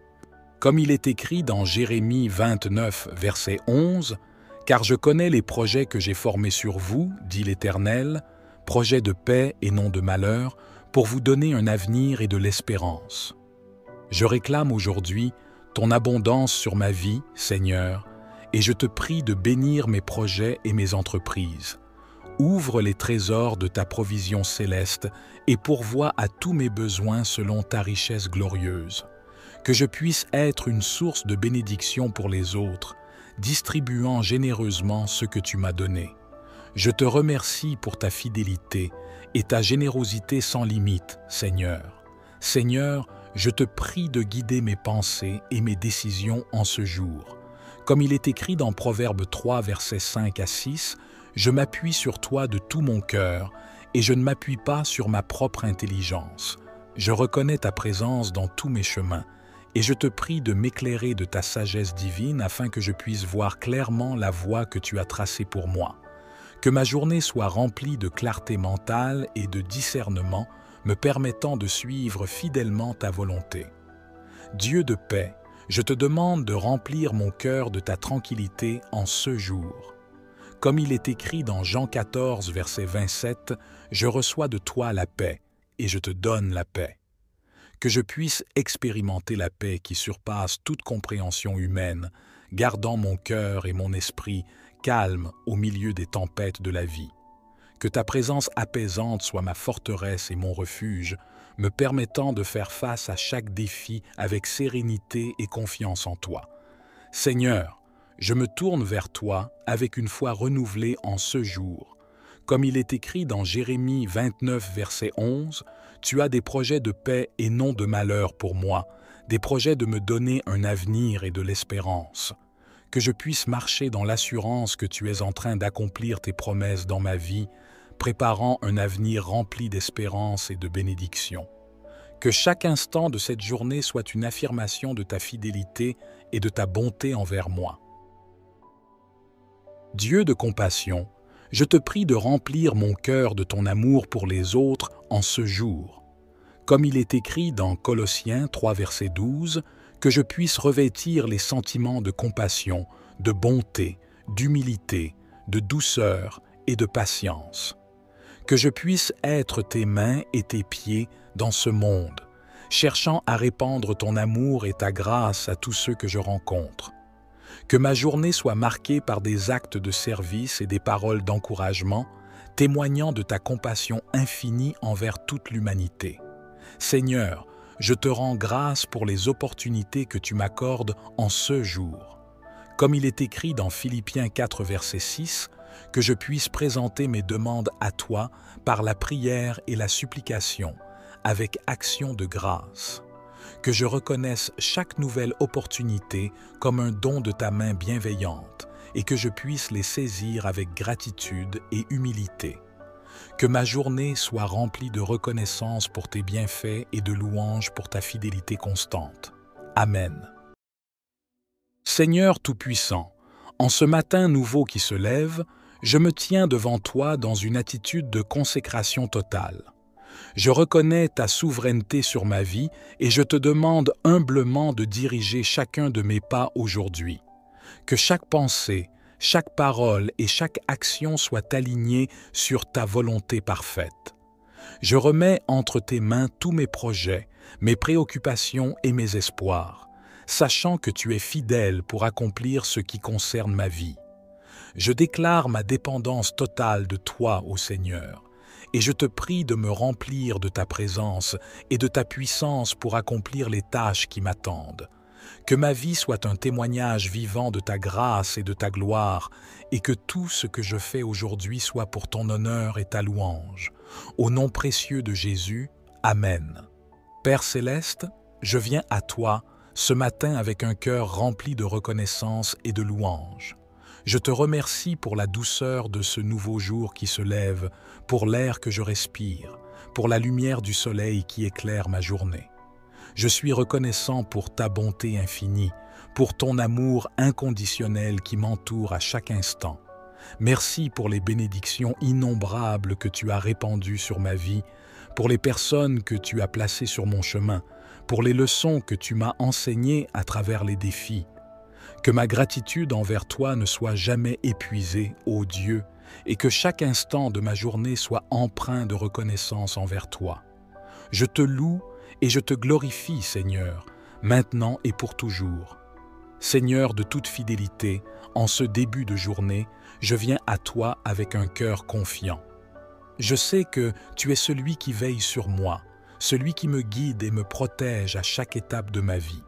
Speaker 1: Comme il est écrit dans Jérémie 29, verset 11, « Car je connais les projets que j'ai formés sur vous, dit l'Éternel, projets de paix et non de malheur, pour vous donner un avenir et de l'espérance. » Je réclame aujourd'hui ton abondance sur ma vie, Seigneur, et je te prie de bénir mes projets et mes entreprises. Ouvre les trésors de ta provision céleste et pourvois à tous mes besoins selon ta richesse glorieuse. Que je puisse être une source de bénédiction pour les autres, distribuant généreusement ce que tu m'as donné. Je te remercie pour ta fidélité et ta générosité sans limite, Seigneur. Seigneur, je te prie de guider mes pensées et mes décisions en ce jour. Comme il est écrit dans Proverbe 3, versets 5 à 6, « Je m'appuie sur toi de tout mon cœur, et je ne m'appuie pas sur ma propre intelligence. Je reconnais ta présence dans tous mes chemins, et je te prie de m'éclairer de ta sagesse divine afin que je puisse voir clairement la voie que tu as tracée pour moi. Que ma journée soit remplie de clarté mentale et de discernement, me permettant de suivre fidèlement ta volonté. Dieu de paix, je te demande de remplir mon cœur de ta tranquillité en ce jour. Comme il est écrit dans Jean 14, verset 27, « Je reçois de toi la paix, et je te donne la paix. » Que je puisse expérimenter la paix qui surpasse toute compréhension humaine, gardant mon cœur et mon esprit calmes au milieu des tempêtes de la vie. Que ta présence apaisante soit ma forteresse et mon refuge, me permettant de faire face à chaque défi avec sérénité et confiance en toi. Seigneur, je me tourne vers toi avec une foi renouvelée en ce jour. Comme il est écrit dans Jérémie 29, verset 11, « Tu as des projets de paix et non de malheur pour moi, des projets de me donner un avenir et de l'espérance. » Que je puisse marcher dans l'assurance que tu es en train d'accomplir tes promesses dans ma vie, préparant un avenir rempli d'espérance et de bénédiction. Que chaque instant de cette journée soit une affirmation de ta fidélité et de ta bonté envers moi. Dieu de compassion, je te prie de remplir mon cœur de ton amour pour les autres en ce jour. Comme il est écrit dans Colossiens 3, verset 12, que je puisse revêtir les sentiments de compassion, de bonté, d'humilité, de douceur et de patience. Que je puisse être tes mains et tes pieds dans ce monde, cherchant à répandre ton amour et ta grâce à tous ceux que je rencontre. Que ma journée soit marquée par des actes de service et des paroles d'encouragement, témoignant de ta compassion infinie envers toute l'humanité. Seigneur, je te rends grâce pour les opportunités que tu m'accordes en ce jour. Comme il est écrit dans Philippiens 4, verset 6, que je puisse présenter mes demandes à toi par la prière et la supplication, avec action de grâce. que je reconnaisse chaque nouvelle opportunité comme un don de ta main bienveillante et que je puisse les saisir avec gratitude et humilité. Que ma journée soit remplie de reconnaissance pour tes bienfaits et de louanges pour ta fidélité constante. Amen. Seigneur Tout-Puissant, en ce matin nouveau qui se lève, je me tiens devant toi dans une attitude de consécration totale. Je reconnais ta souveraineté sur ma vie et je te demande humblement de diriger chacun de mes pas aujourd'hui. Que chaque pensée, chaque parole et chaque action soient alignées sur ta volonté parfaite. Je remets entre tes mains tous mes projets, mes préoccupations et mes espoirs, sachant que tu es fidèle pour accomplir ce qui concerne ma vie. Je déclare ma dépendance totale de toi, ô Seigneur, et je te prie de me remplir de ta présence et de ta puissance pour accomplir les tâches qui m'attendent. Que ma vie soit un témoignage vivant de ta grâce et de ta gloire, et que tout ce que je fais aujourd'hui soit pour ton honneur et ta louange. Au nom précieux de Jésus, Amen. Père céleste, je viens à toi ce matin avec un cœur rempli de reconnaissance et de louange. Je te remercie pour la douceur de ce nouveau jour qui se lève, pour l'air que je respire, pour la lumière du soleil qui éclaire ma journée. Je suis reconnaissant pour ta bonté infinie, pour ton amour inconditionnel qui m'entoure à chaque instant. Merci pour les bénédictions innombrables que tu as répandues sur ma vie, pour les personnes que tu as placées sur mon chemin, pour les leçons que tu m'as enseignées à travers les défis. Que ma gratitude envers toi ne soit jamais épuisée, ô Dieu, et que chaque instant de ma journée soit empreint de reconnaissance envers toi. Je te loue et je te glorifie, Seigneur, maintenant et pour toujours. Seigneur de toute fidélité, en ce début de journée, je viens à toi avec un cœur confiant. Je sais que tu es celui qui veille sur moi, celui qui me guide et me protège à chaque étape de ma vie.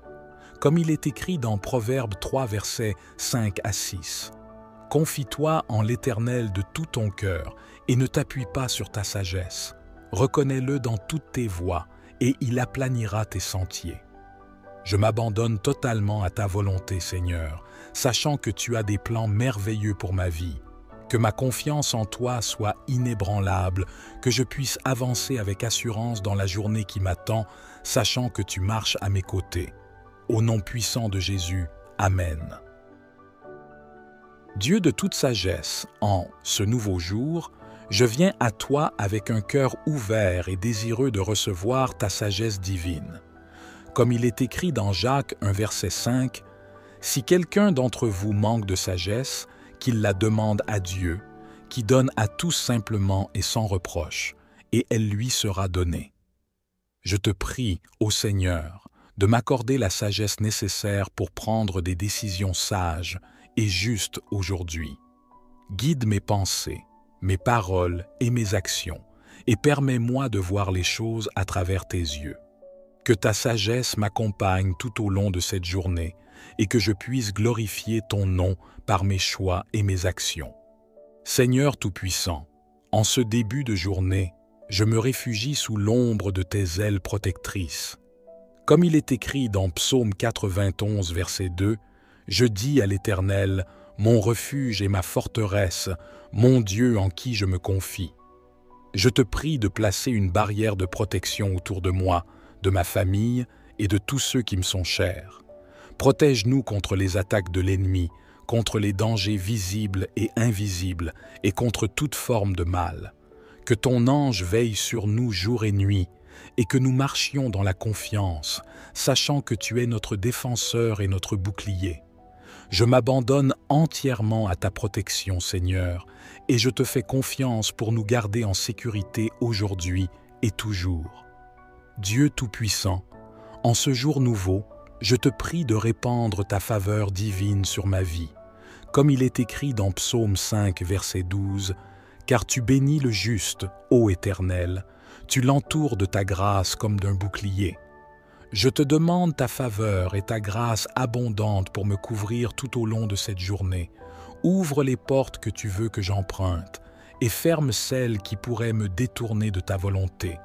Speaker 1: Comme il est écrit dans Proverbes 3, versets 5 à 6. « Confie-toi en l'Éternel de tout ton cœur et ne t'appuie pas sur ta sagesse. Reconnais-le dans toutes tes voies et il aplanira tes sentiers. » Je m'abandonne totalement à ta volonté, Seigneur, sachant que tu as des plans merveilleux pour ma vie. Que ma confiance en toi soit inébranlable, que je puisse avancer avec assurance dans la journée qui m'attend, sachant que tu marches à mes côtés. Au nom puissant de Jésus, Amen. Dieu de toute sagesse, en ce nouveau jour, je viens à toi avec un cœur ouvert et désireux de recevoir ta sagesse divine. Comme il est écrit dans Jacques 1, verset 5, « Si quelqu'un d'entre vous manque de sagesse, qu'il la demande à Dieu, qui donne à tous simplement et sans reproche, et elle lui sera donnée. » Je te prie, ô Seigneur, de m'accorder la sagesse nécessaire pour prendre des décisions sages et justes aujourd'hui. Guide mes pensées, mes paroles et mes actions, et permets-moi de voir les choses à travers tes yeux. Que ta sagesse m'accompagne tout au long de cette journée et que je puisse glorifier ton nom par mes choix et mes actions. Seigneur Tout-Puissant, en ce début de journée, je me réfugie sous l'ombre de tes ailes protectrices. Comme il est écrit dans Psaume 91, verset 2, « Je dis à l'Éternel, mon refuge et ma forteresse, mon Dieu en qui je me confie. » Je te prie de placer une barrière de protection autour de moi, de ma famille et de tous ceux qui me sont chers. Protège-nous contre les attaques de l'ennemi, contre les dangers visibles et invisibles et contre toute forme de mal. Que ton ange veille sur nous jour et nuit et que nous marchions dans la confiance, sachant que tu es notre défenseur et notre bouclier. Je m'abandonne entièrement à ta protection, Seigneur, et je te fais confiance pour nous garder en sécurité aujourd'hui et toujours. Dieu Tout-Puissant, en ce jour nouveau, je te prie de répandre ta faveur divine sur ma vie. Comme il est écrit dans Psaume 5, verset 12, « Car tu bénis le juste, ô Éternel, tu l'entoures de ta grâce comme d'un bouclier. Je te demande ta faveur et ta grâce abondante pour me couvrir tout au long de cette journée. Ouvre les portes que tu veux que j'emprunte et ferme celles qui pourraient me détourner de ta volonté.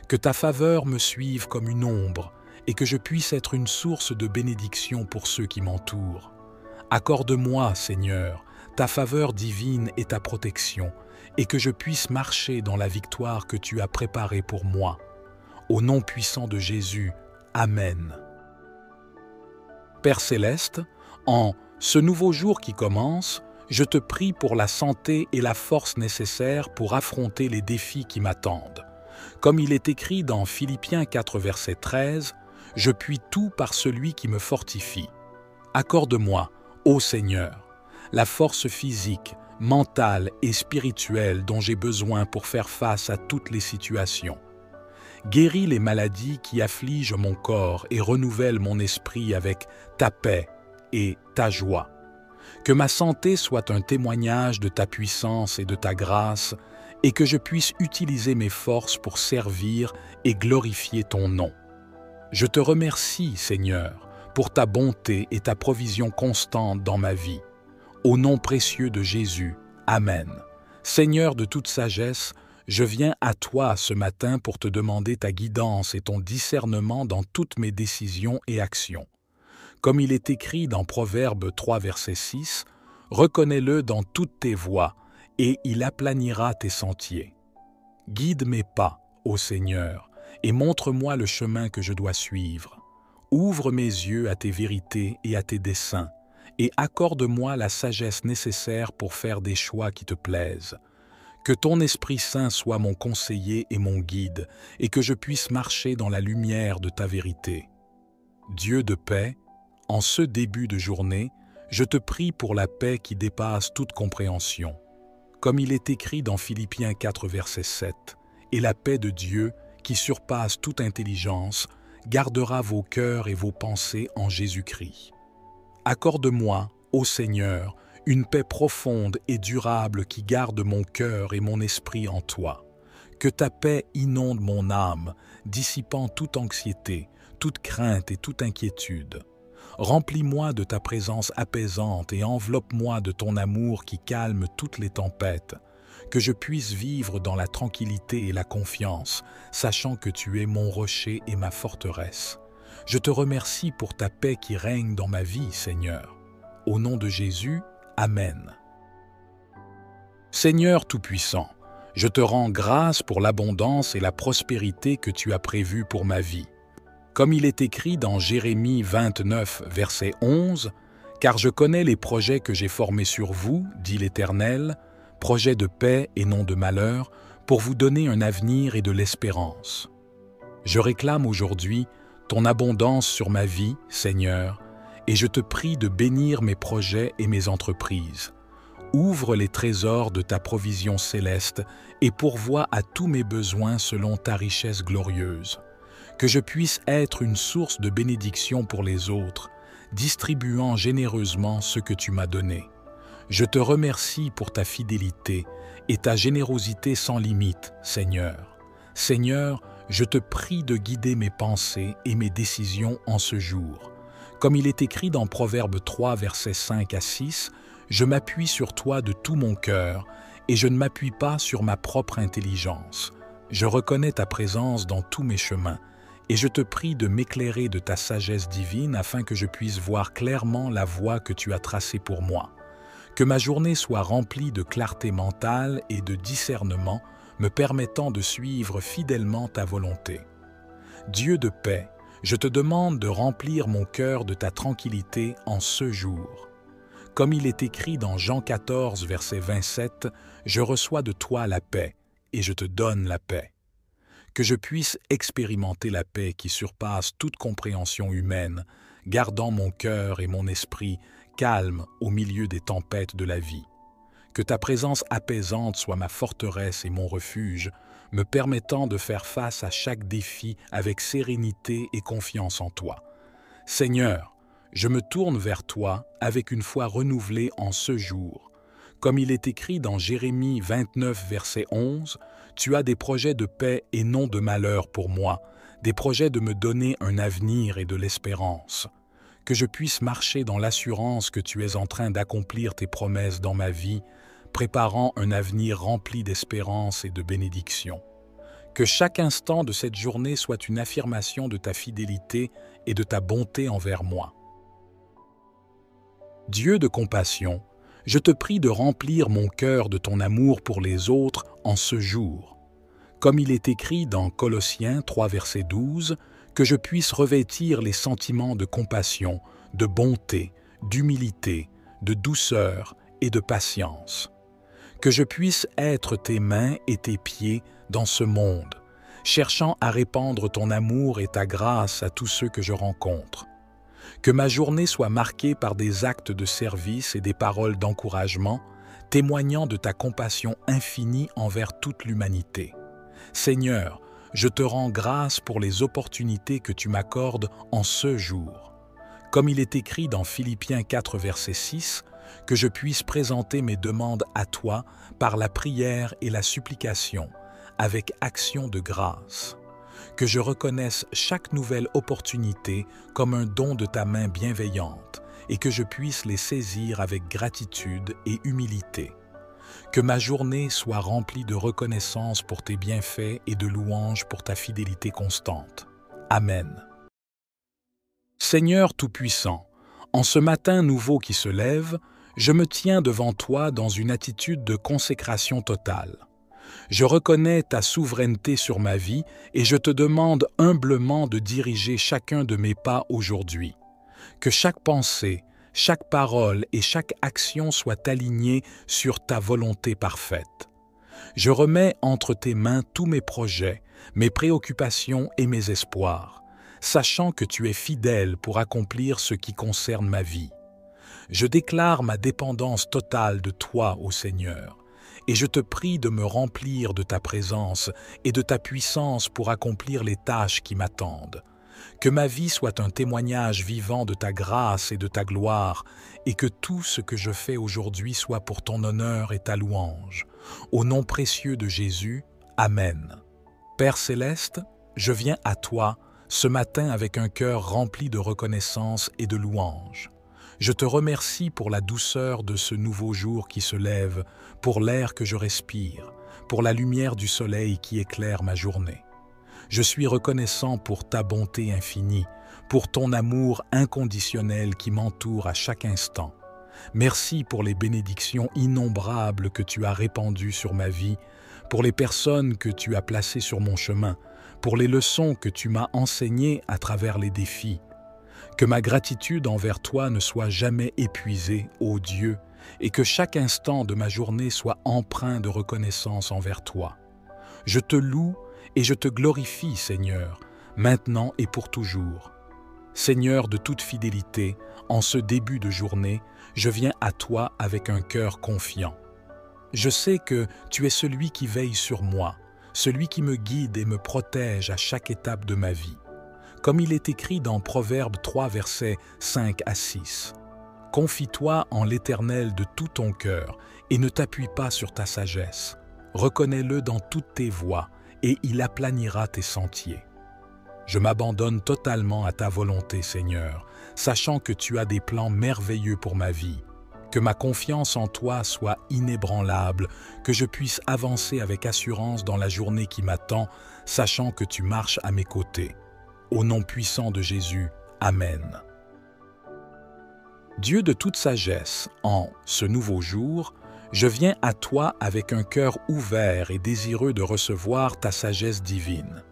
Speaker 1: Que ta faveur me suive comme une ombre et que je puisse être une source de bénédiction pour ceux qui m'entourent. Accorde-moi, Seigneur, ta faveur divine et ta protection, et que je puisse marcher dans la victoire que tu as préparée pour moi. Au nom puissant de Jésus, Amen. Père céleste, en ce nouveau jour qui commence, je te prie pour la santé et la force nécessaires pour affronter les défis qui m'attendent. Comme il est écrit dans Philippiens 4, verset 13, « Je puis tout par celui qui me fortifie ». Accorde-moi, ô Seigneur, la force physique, mentale et spirituelle dont j'ai besoin pour faire face à toutes les situations. Guéris les maladies qui affligent mon corps et renouvelle mon esprit avec ta paix et ta joie. Que ma santé soit un témoignage de ta puissance et de ta grâce et que je puisse utiliser mes forces pour servir et glorifier ton nom. Je te remercie, Seigneur, pour ta bonté et ta provision constante dans ma vie. Au nom précieux de Jésus, Amen. Seigneur de toute sagesse, je viens à toi ce matin pour te demander ta guidance et ton discernement dans toutes mes décisions et actions. Comme il est écrit dans Proverbe 3, verset 6, « Reconnais-le dans toutes tes voies, et il aplanira tes sentiers. » Guide mes pas, ô Seigneur, et montre-moi le chemin que je dois suivre. Ouvre mes yeux à tes vérités et à tes desseins, et accorde-moi la sagesse nécessaire pour faire des choix qui te plaisent. Que ton Esprit Saint soit mon conseiller et mon guide, et que je puisse marcher dans la lumière de ta vérité. Dieu de paix, en ce début de journée, je te prie pour la paix qui dépasse toute compréhension. Comme il est écrit dans Philippiens 4, verset 7, « Et la paix de Dieu, qui surpasse toute intelligence, gardera vos cœurs et vos pensées en Jésus-Christ. » Accorde-moi, ô Seigneur, une paix profonde et durable qui garde mon cœur et mon esprit en toi. Que ta paix inonde mon âme, dissipant toute anxiété, toute crainte et toute inquiétude. Remplis-moi de ta présence apaisante et enveloppe-moi de ton amour qui calme toutes les tempêtes. Que je puisse vivre dans la tranquillité et la confiance, sachant que tu es mon rocher et ma forteresse. Je te remercie pour ta paix qui règne dans ma vie, Seigneur. Au nom de Jésus, Amen. Seigneur Tout-Puissant, je te rends grâce pour l'abondance et la prospérité que tu as prévues pour ma vie. Comme il est écrit dans Jérémie 29, verset 11, « Car je connais les projets que j'ai formés sur vous, dit l'Éternel, projets de paix et non de malheur, pour vous donner un avenir et de l'espérance. » Je réclame aujourd'hui ton abondance sur ma vie, Seigneur, et je te prie de bénir mes projets et mes entreprises. Ouvre les trésors de ta provision céleste et pourvois à tous mes besoins selon ta richesse glorieuse. Que je puisse être une source de bénédiction pour les autres, distribuant généreusement ce que tu m'as donné. Je te remercie pour ta fidélité et ta générosité sans limite, Seigneur. Seigneur, je te prie de guider mes pensées et mes décisions en ce jour. Comme il est écrit dans Proverbe 3, versets 5 à 6, « Je m'appuie sur toi de tout mon cœur, et je ne m'appuie pas sur ma propre intelligence. Je reconnais ta présence dans tous mes chemins, et je te prie de m'éclairer de ta sagesse divine afin que je puisse voir clairement la voie que tu as tracée pour moi. Que ma journée soit remplie de clarté mentale et de discernement, me permettant de suivre fidèlement ta volonté. Dieu de paix, je te demande de remplir mon cœur de ta tranquillité en ce jour. Comme il est écrit dans Jean 14, verset 27, « Je reçois de toi la paix, et je te donne la paix. » Que je puisse expérimenter la paix qui surpasse toute compréhension humaine, gardant mon cœur et mon esprit calmes au milieu des tempêtes de la vie. Que ta présence apaisante soit ma forteresse et mon refuge, me permettant de faire face à chaque défi avec sérénité et confiance en toi. Seigneur, je me tourne vers toi avec une foi renouvelée en ce jour. Comme il est écrit dans Jérémie 29, verset 11, « Tu as des projets de paix et non de malheur pour moi, des projets de me donner un avenir et de l'espérance. » Que je puisse marcher dans l'assurance que tu es en train d'accomplir tes promesses dans ma vie, préparant un avenir rempli d'espérance et de bénédiction. Que chaque instant de cette journée soit une affirmation de ta fidélité et de ta bonté envers moi. Dieu de compassion, je te prie de remplir mon cœur de ton amour pour les autres en ce jour. Comme il est écrit dans Colossiens 3, verset 12, que je puisse revêtir les sentiments de compassion, de bonté, d'humilité, de douceur et de patience. Que je puisse être tes mains et tes pieds dans ce monde, cherchant à répandre ton amour et ta grâce à tous ceux que je rencontre. Que ma journée soit marquée par des actes de service et des paroles d'encouragement, témoignant de ta compassion infinie envers toute l'humanité. Seigneur, je te rends grâce pour les opportunités que tu m'accordes en ce jour. Comme il est écrit dans Philippiens 4, verset 6, que je puisse présenter mes demandes à toi par la prière et la supplication, avec action de grâce. Que je reconnaisse chaque nouvelle opportunité comme un don de ta main bienveillante et que je puisse les saisir avec gratitude et humilité. Que ma journée soit remplie de reconnaissance pour tes bienfaits et de louanges pour ta fidélité constante. Amen. Seigneur Tout-Puissant, en ce matin nouveau qui se lève, je me tiens devant toi dans une attitude de consécration totale. Je reconnais ta souveraineté sur ma vie et je te demande humblement de diriger chacun de mes pas aujourd'hui. Que chaque pensée, chaque parole et chaque action soient alignées sur ta volonté parfaite. Je remets entre tes mains tous mes projets, mes préoccupations et mes espoirs, sachant que tu es fidèle pour accomplir ce qui concerne ma vie. Je déclare ma dépendance totale de toi, ô Seigneur, et je te prie de me remplir de ta présence et de ta puissance pour accomplir les tâches qui m'attendent. Que ma vie soit un témoignage vivant de ta grâce et de ta gloire, et que tout ce que je fais aujourd'hui soit pour ton honneur et ta louange. Au nom précieux de Jésus, Amen. Père céleste, je viens à toi ce matin avec un cœur rempli de reconnaissance et de louange. Je te remercie pour la douceur de ce nouveau jour qui se lève, pour l'air que je respire, pour la lumière du soleil qui éclaire ma journée. Je suis reconnaissant pour ta bonté infinie, pour ton amour inconditionnel qui m'entoure à chaque instant. Merci pour les bénédictions innombrables que tu as répandues sur ma vie, pour les personnes que tu as placées sur mon chemin, pour les leçons que tu m'as enseignées à travers les défis. Que ma gratitude envers toi ne soit jamais épuisée, ô Dieu, et que chaque instant de ma journée soit empreint de reconnaissance envers toi. Je te loue et je te glorifie, Seigneur, maintenant et pour toujours. Seigneur de toute fidélité, en ce début de journée, je viens à toi avec un cœur confiant. Je sais que tu es celui qui veille sur moi, celui qui me guide et me protège à chaque étape de ma vie. Comme il est écrit dans Proverbes 3, versets 5 à 6. « Confie-toi en l'Éternel de tout ton cœur et ne t'appuie pas sur ta sagesse. Reconnais-le dans toutes tes voies et il aplanira tes sentiers. » Je m'abandonne totalement à ta volonté, Seigneur, sachant que tu as des plans merveilleux pour ma vie. Que ma confiance en toi soit inébranlable, que je puisse avancer avec assurance dans la journée qui m'attend, sachant que tu marches à mes côtés. Au nom puissant de Jésus, Amen. Dieu de toute sagesse, en ce nouveau jour, je viens à toi avec un cœur ouvert et désireux de recevoir ta sagesse divine.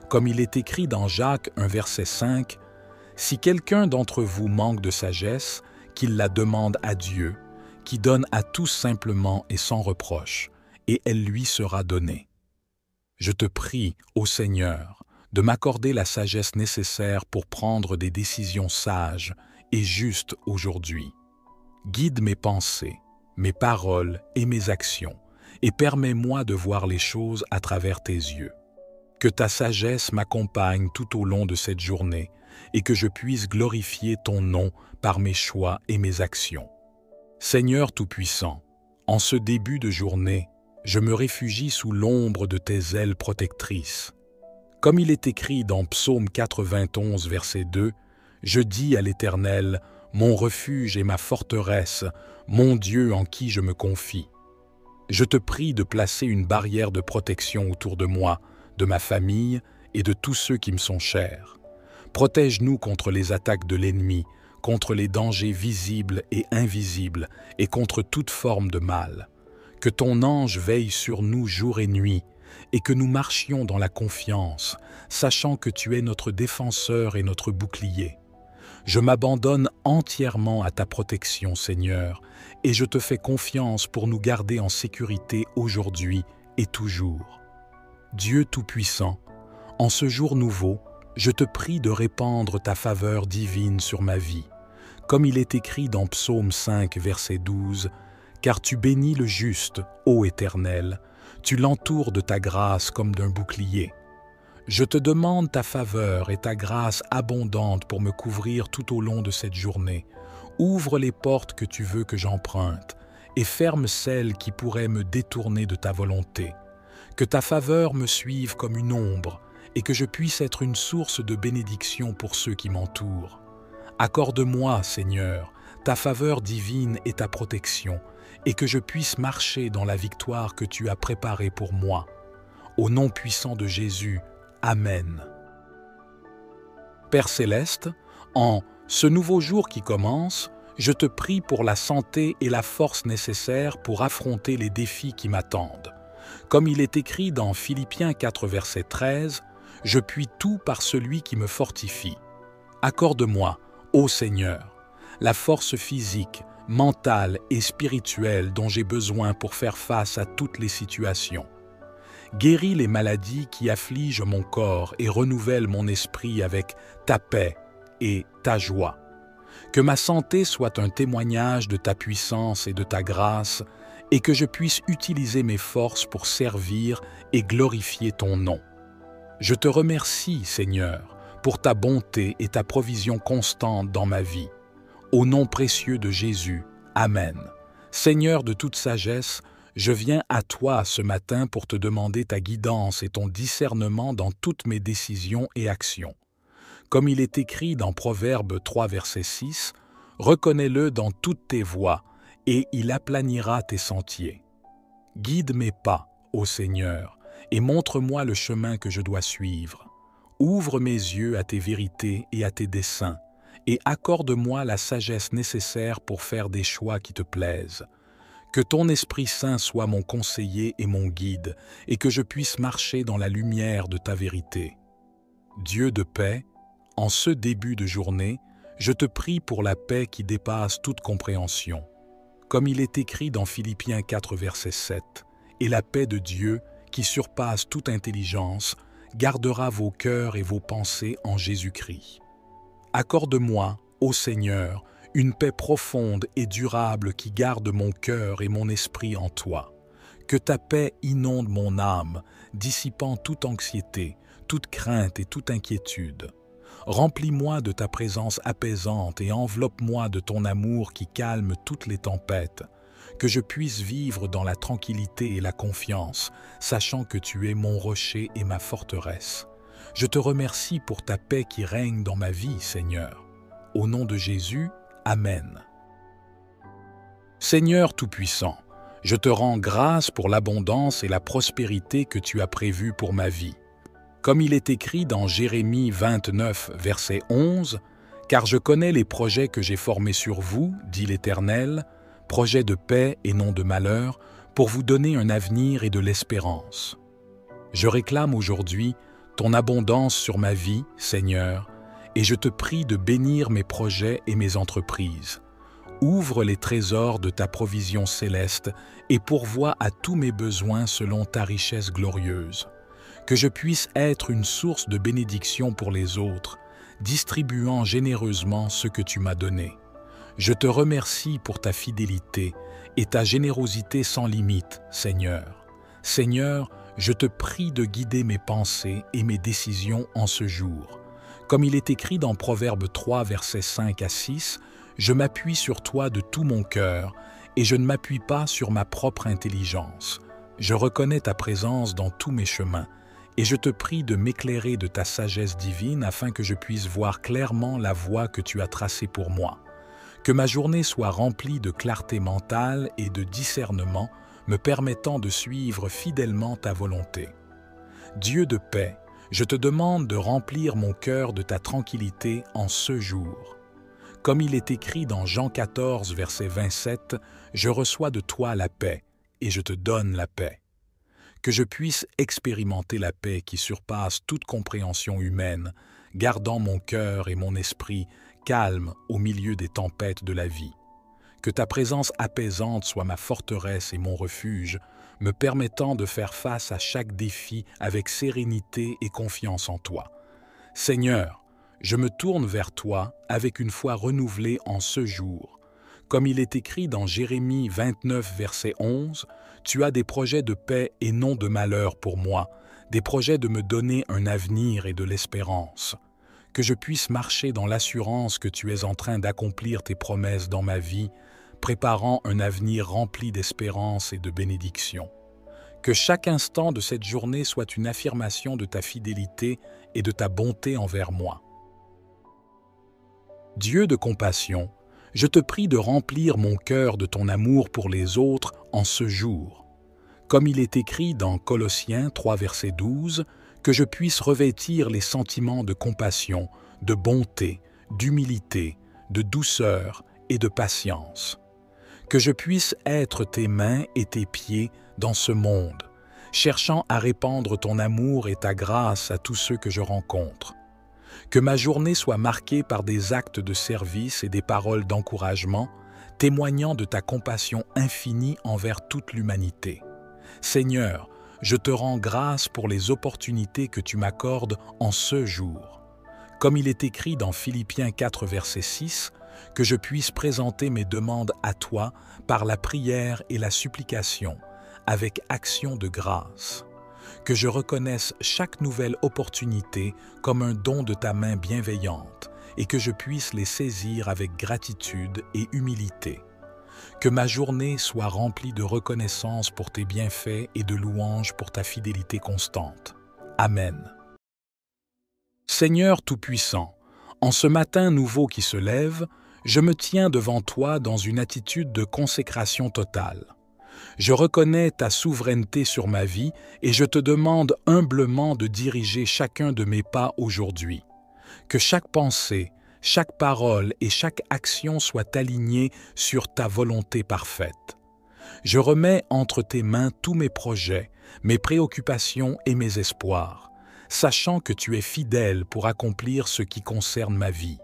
Speaker 1: Comme il est écrit dans Jacques 1, verset 5, « Si quelqu'un d'entre vous manque de sagesse, qu'il la demande à Dieu, qui donne à tous simplement et sans reproche, et elle lui sera donnée. » Je te prie, ô Seigneur, de m'accorder la sagesse nécessaire pour prendre des décisions sages et justes aujourd'hui. Guide mes pensées, mes paroles et mes actions, et permets-moi de voir les choses à travers tes yeux. Que ta sagesse m'accompagne tout au long de cette journée et que je puisse glorifier ton nom par mes choix et mes actions. Seigneur Tout-Puissant, en ce début de journée, je me réfugie sous l'ombre de tes ailes protectrices. Comme il est écrit dans Psaume 91, verset 2, « Je dis à l'Éternel, mon refuge et ma forteresse, mon Dieu en qui je me confie. » Je te prie de placer une barrière de protection autour de moi, de ma famille et de tous ceux qui me sont chers. Protège-nous contre les attaques de l'ennemi, contre les dangers visibles et invisibles, et contre toute forme de mal. Que ton ange veille sur nous jour et nuit, et que nous marchions dans la confiance, sachant que tu es notre défenseur et notre bouclier. Je m'abandonne entièrement à ta protection, Seigneur, et je te fais confiance pour nous garder en sécurité aujourd'hui et toujours. Dieu Tout-Puissant, en ce jour nouveau, je te prie de répandre ta faveur divine sur ma vie. Comme il est écrit dans Psaume 5, verset 12, « Car tu bénis le juste, ô Éternel, tu l'entoures de ta grâce comme d'un bouclier. » Je te demande ta faveur et ta grâce abondante pour me couvrir tout au long de cette journée. Ouvre les portes que tu veux que j'emprunte et ferme celles qui pourraient me détourner de ta volonté. Que ta faveur me suive comme une ombre et que je puisse être une source de bénédiction pour ceux qui m'entourent. Accorde-moi, Seigneur, ta faveur divine et ta protection, et que je puisse marcher dans la victoire que tu as préparée pour moi. Au nom puissant de Jésus, Amen. Père Céleste, en ce nouveau jour qui commence, je te prie pour la santé et la force nécessaires pour affronter les défis qui m'attendent. Comme il est écrit dans Philippiens 4, verset 13, « Je puis tout par celui qui me fortifie. » Accorde-moi, ô Seigneur, la force physique, mentale et spirituelle dont j'ai besoin pour faire face à toutes les situations. Guéris les maladies qui affligent mon corps et renouvelle mon esprit avec ta paix et ta joie. Que ma santé soit un témoignage de ta puissance et de ta grâce et que je puisse utiliser mes forces pour servir et glorifier ton nom. Je te remercie, Seigneur, pour ta bonté et ta provision constante dans ma vie. Au nom précieux de Jésus, Amen. Seigneur de toute sagesse, je viens à toi ce matin pour te demander ta guidance et ton discernement dans toutes mes décisions et actions. Comme il est écrit dans Proverbe 3, verset 6, « Reconnais-le dans toutes tes voies, et il aplanira tes sentiers. » Guide mes pas, ô Seigneur, et montre-moi le chemin que je dois suivre. Ouvre mes yeux à tes vérités et à tes desseins, et accorde-moi la sagesse nécessaire pour faire des choix qui te plaisent. Que ton Esprit Saint soit mon conseiller et mon guide, et que je puisse marcher dans la lumière de ta vérité. Dieu de paix, en ce début de journée, je te prie pour la paix qui dépasse toute compréhension. Comme il est écrit dans Philippiens 4, verset 7, « Et la paix de Dieu, qui surpasse toute intelligence, gardera vos cœurs et vos pensées en Jésus-Christ. » Accorde-moi, ô Seigneur, une paix profonde et durable qui garde mon cœur et mon esprit en toi. Que ta paix inonde mon âme, dissipant toute anxiété, toute crainte et toute inquiétude. Remplis-moi de ta présence apaisante et enveloppe-moi de ton amour qui calme toutes les tempêtes. Que je puisse vivre dans la tranquillité et la confiance, sachant que tu es mon rocher et ma forteresse. Je te remercie pour ta paix qui règne dans ma vie, Seigneur. Au nom de Jésus, Amen. Seigneur Tout-Puissant, je te rends grâce pour l'abondance et la prospérité que tu as prévues pour ma vie. Comme il est écrit dans Jérémie 29, verset 11, « Car je connais les projets que j'ai formés sur vous, dit l'Éternel, projets de paix et non de malheur, pour vous donner un avenir et de l'espérance. » Je réclame aujourd'hui ton abondance sur ma vie, Seigneur, et je te prie de bénir mes projets et mes entreprises. Ouvre les trésors de ta provision céleste et pourvois à tous mes besoins selon ta richesse glorieuse. Que je puisse être une source de bénédiction pour les autres, distribuant généreusement ce que tu m'as donné. Je te remercie pour ta fidélité et ta générosité sans limite, Seigneur. Seigneur, je te prie de guider mes pensées et mes décisions en ce jour. Comme il est écrit dans Proverbe 3, versets 5 à 6, « Je m'appuie sur toi de tout mon cœur, et je ne m'appuie pas sur ma propre intelligence. Je reconnais ta présence dans tous mes chemins, et je te prie de m'éclairer de ta sagesse divine afin que je puisse voir clairement la voie que tu as tracée pour moi. Que ma journée soit remplie de clarté mentale et de discernement, me permettant de suivre fidèlement ta volonté. Dieu de paix, je te demande de remplir mon cœur de ta tranquillité en ce jour. Comme il est écrit dans Jean 14, verset 27, « Je reçois de toi la paix, et je te donne la paix. » Que je puisse expérimenter la paix qui surpasse toute compréhension humaine, gardant mon cœur et mon esprit calmes au milieu des tempêtes de la vie. Que ta présence apaisante soit ma forteresse et mon refuge, me permettant de faire face à chaque défi avec sérénité et confiance en toi. Seigneur, je me tourne vers toi avec une foi renouvelée en ce jour. Comme il est écrit dans Jérémie 29, verset 11, « Tu as des projets de paix et non de malheur pour moi, des projets de me donner un avenir et de l'espérance. » Que je puisse marcher dans l'assurance que tu es en train d'accomplir tes promesses dans ma vie, préparant un avenir rempli d'espérance et de bénédiction. Que chaque instant de cette journée soit une affirmation de ta fidélité et de ta bonté envers moi. Dieu de compassion, je te prie de remplir mon cœur de ton amour pour les autres en ce jour. Comme il est écrit dans Colossiens 3, verset 12, que je puisse revêtir les sentiments de compassion, de bonté, d'humilité, de douceur et de patience. Que je puisse être tes mains et tes pieds dans ce monde, cherchant à répandre ton amour et ta grâce à tous ceux que je rencontre. Que ma journée soit marquée par des actes de service et des paroles d'encouragement, témoignant de ta compassion infinie envers toute l'humanité. Seigneur, je te rends grâce pour les opportunités que tu m'accordes en ce jour. Comme il est écrit dans Philippiens 4, verset 6, que je puisse présenter mes demandes à toi par la prière et la supplication, avec action de grâce. Que je reconnaisse chaque nouvelle opportunité comme un don de ta main bienveillante et que je puisse les saisir avec gratitude et humilité. Que ma journée soit remplie de reconnaissance pour tes bienfaits et de louanges pour ta fidélité constante. Amen. Seigneur Tout-Puissant, en ce matin nouveau qui se lève, je me tiens devant toi dans une attitude de consécration totale. Je reconnais ta souveraineté sur ma vie et je te demande humblement de diriger chacun de mes pas aujourd'hui. Que chaque pensée, chaque parole et chaque action soient alignées sur ta volonté parfaite. Je remets entre tes mains tous mes projets, mes préoccupations et mes espoirs, sachant que tu es fidèle pour accomplir ce qui concerne ma vie.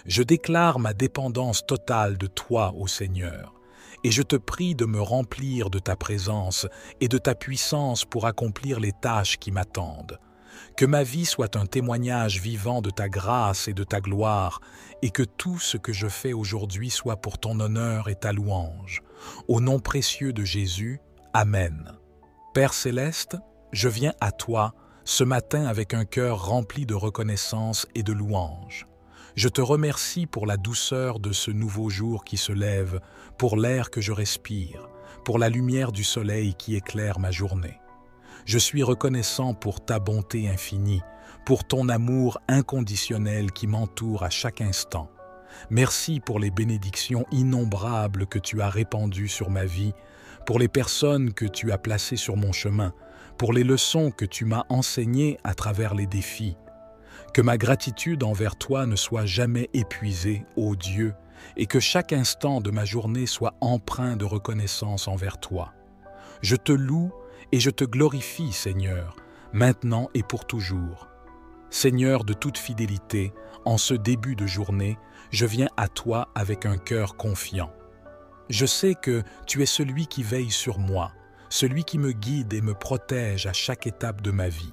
Speaker 1: Je déclare ma dépendance totale de toi, ô Seigneur, et je te prie de me remplir de ta présence et de ta puissance pour accomplir les tâches qui m'attendent. Que ma vie soit un témoignage vivant de ta grâce et de ta gloire, et que tout ce que je fais aujourd'hui soit pour ton honneur et ta louange. Au nom précieux de Jésus, Amen. Père céleste, je viens à toi ce matin avec un cœur rempli de reconnaissance et de louange. Je te remercie pour la douceur de ce nouveau jour qui se lève, pour l'air que je respire, pour la lumière du soleil qui éclaire ma journée. Je suis reconnaissant pour ta bonté infinie, pour ton amour inconditionnel qui m'entoure à chaque instant. Merci pour les bénédictions innombrables que tu as répandues sur ma vie, pour les personnes que tu as placées sur mon chemin, pour les leçons que tu m'as enseignées à travers les défis. Que ma gratitude envers toi ne soit jamais épuisée, ô Dieu, et que chaque instant de ma journée soit empreint de reconnaissance envers toi. Je te loue et je te glorifie, Seigneur, maintenant et pour toujours. Seigneur de toute fidélité, en ce début de journée, je viens à toi avec un cœur confiant. Je sais que tu es celui qui veille sur moi, celui qui me guide et me protège à chaque étape de ma vie.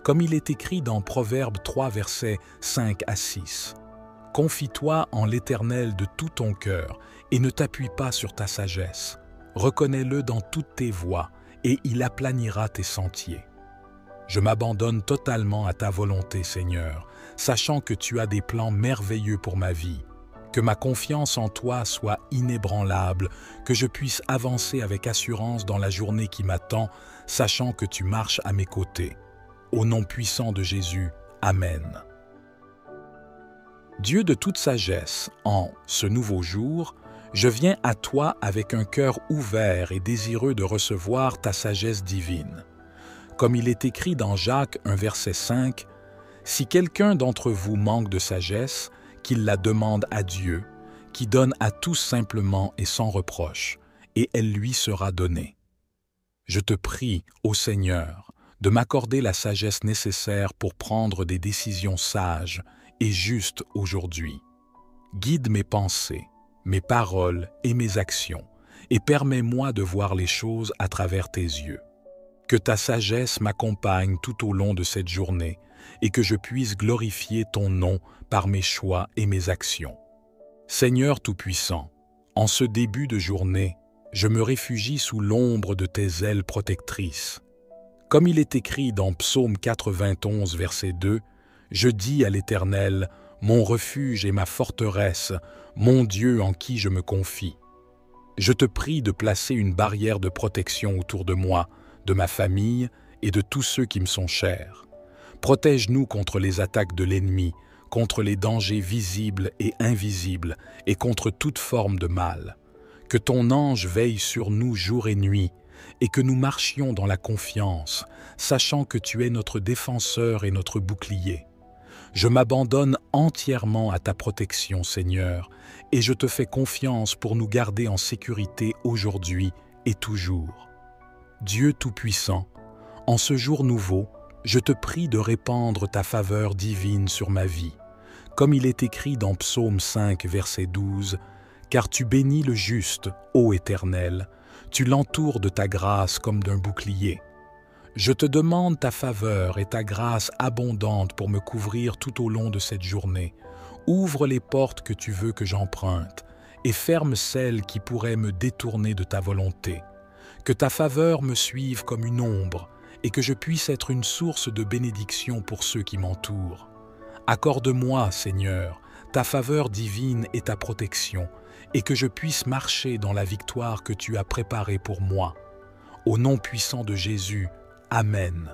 Speaker 1: Comme il est écrit dans Proverbes 3, versets 5 à 6. « Confie-toi en l'Éternel de tout ton cœur et ne t'appuie pas sur ta sagesse. Reconnais-le dans toutes tes voies et il aplanira tes sentiers. » Je m'abandonne totalement à ta volonté, Seigneur, sachant que tu as des plans merveilleux pour ma vie. Que ma confiance en toi soit inébranlable, que je puisse avancer avec assurance dans la journée qui m'attend, sachant que tu marches à mes côtés. Au nom puissant de Jésus, Amen. Dieu de toute sagesse, en ce nouveau jour, je viens à toi avec un cœur ouvert et désireux de recevoir ta sagesse divine. Comme il est écrit dans Jacques 1 verset 5, « Si quelqu'un d'entre vous manque de sagesse, qu'il la demande à Dieu, qui donne à tous simplement et sans reproche, et elle lui sera donnée. » Je te prie, ô Seigneur, de m'accorder la sagesse nécessaire pour prendre des décisions sages et justes aujourd'hui. Guide mes pensées, mes paroles et mes actions, et permets-moi de voir les choses à travers tes yeux. Que ta sagesse m'accompagne tout au long de cette journée et que je puisse glorifier ton nom par mes choix et mes actions. Seigneur Tout-Puissant, en ce début de journée, je me réfugie sous l'ombre de tes ailes protectrices. Comme il est écrit dans Psaume 91, verset 2, « Je dis à l'Éternel, mon refuge et ma forteresse, mon Dieu en qui je me confie. » Je te prie de placer une barrière de protection autour de moi, de ma famille et de tous ceux qui me sont chers. Protège-nous contre les attaques de l'ennemi, contre les dangers visibles et invisibles et contre toute forme de mal. Que ton ange veille sur nous jour et nuit et que nous marchions dans la confiance, sachant que tu es notre défenseur et notre bouclier. Je m'abandonne entièrement à ta protection, Seigneur, et je te fais confiance pour nous garder en sécurité aujourd'hui et toujours. Dieu Tout-Puissant, en ce jour nouveau, je te prie de répandre ta faveur divine sur ma vie. Comme il est écrit dans Psaume 5, verset 12, « Car tu bénis le juste, ô Éternel, tu l'entoures de ta grâce comme d'un bouclier. » Je te demande ta faveur et ta grâce abondante pour me couvrir tout au long de cette journée. Ouvre les portes que tu veux que j'emprunte et ferme celles qui pourraient me détourner de ta volonté. Que ta faveur me suive comme une ombre et que je puisse être une source de bénédiction pour ceux qui m'entourent. Accorde-moi, Seigneur, ta faveur divine et ta protection, et que je puisse marcher dans la victoire que tu as préparée pour moi. Au nom puissant de Jésus, Amen.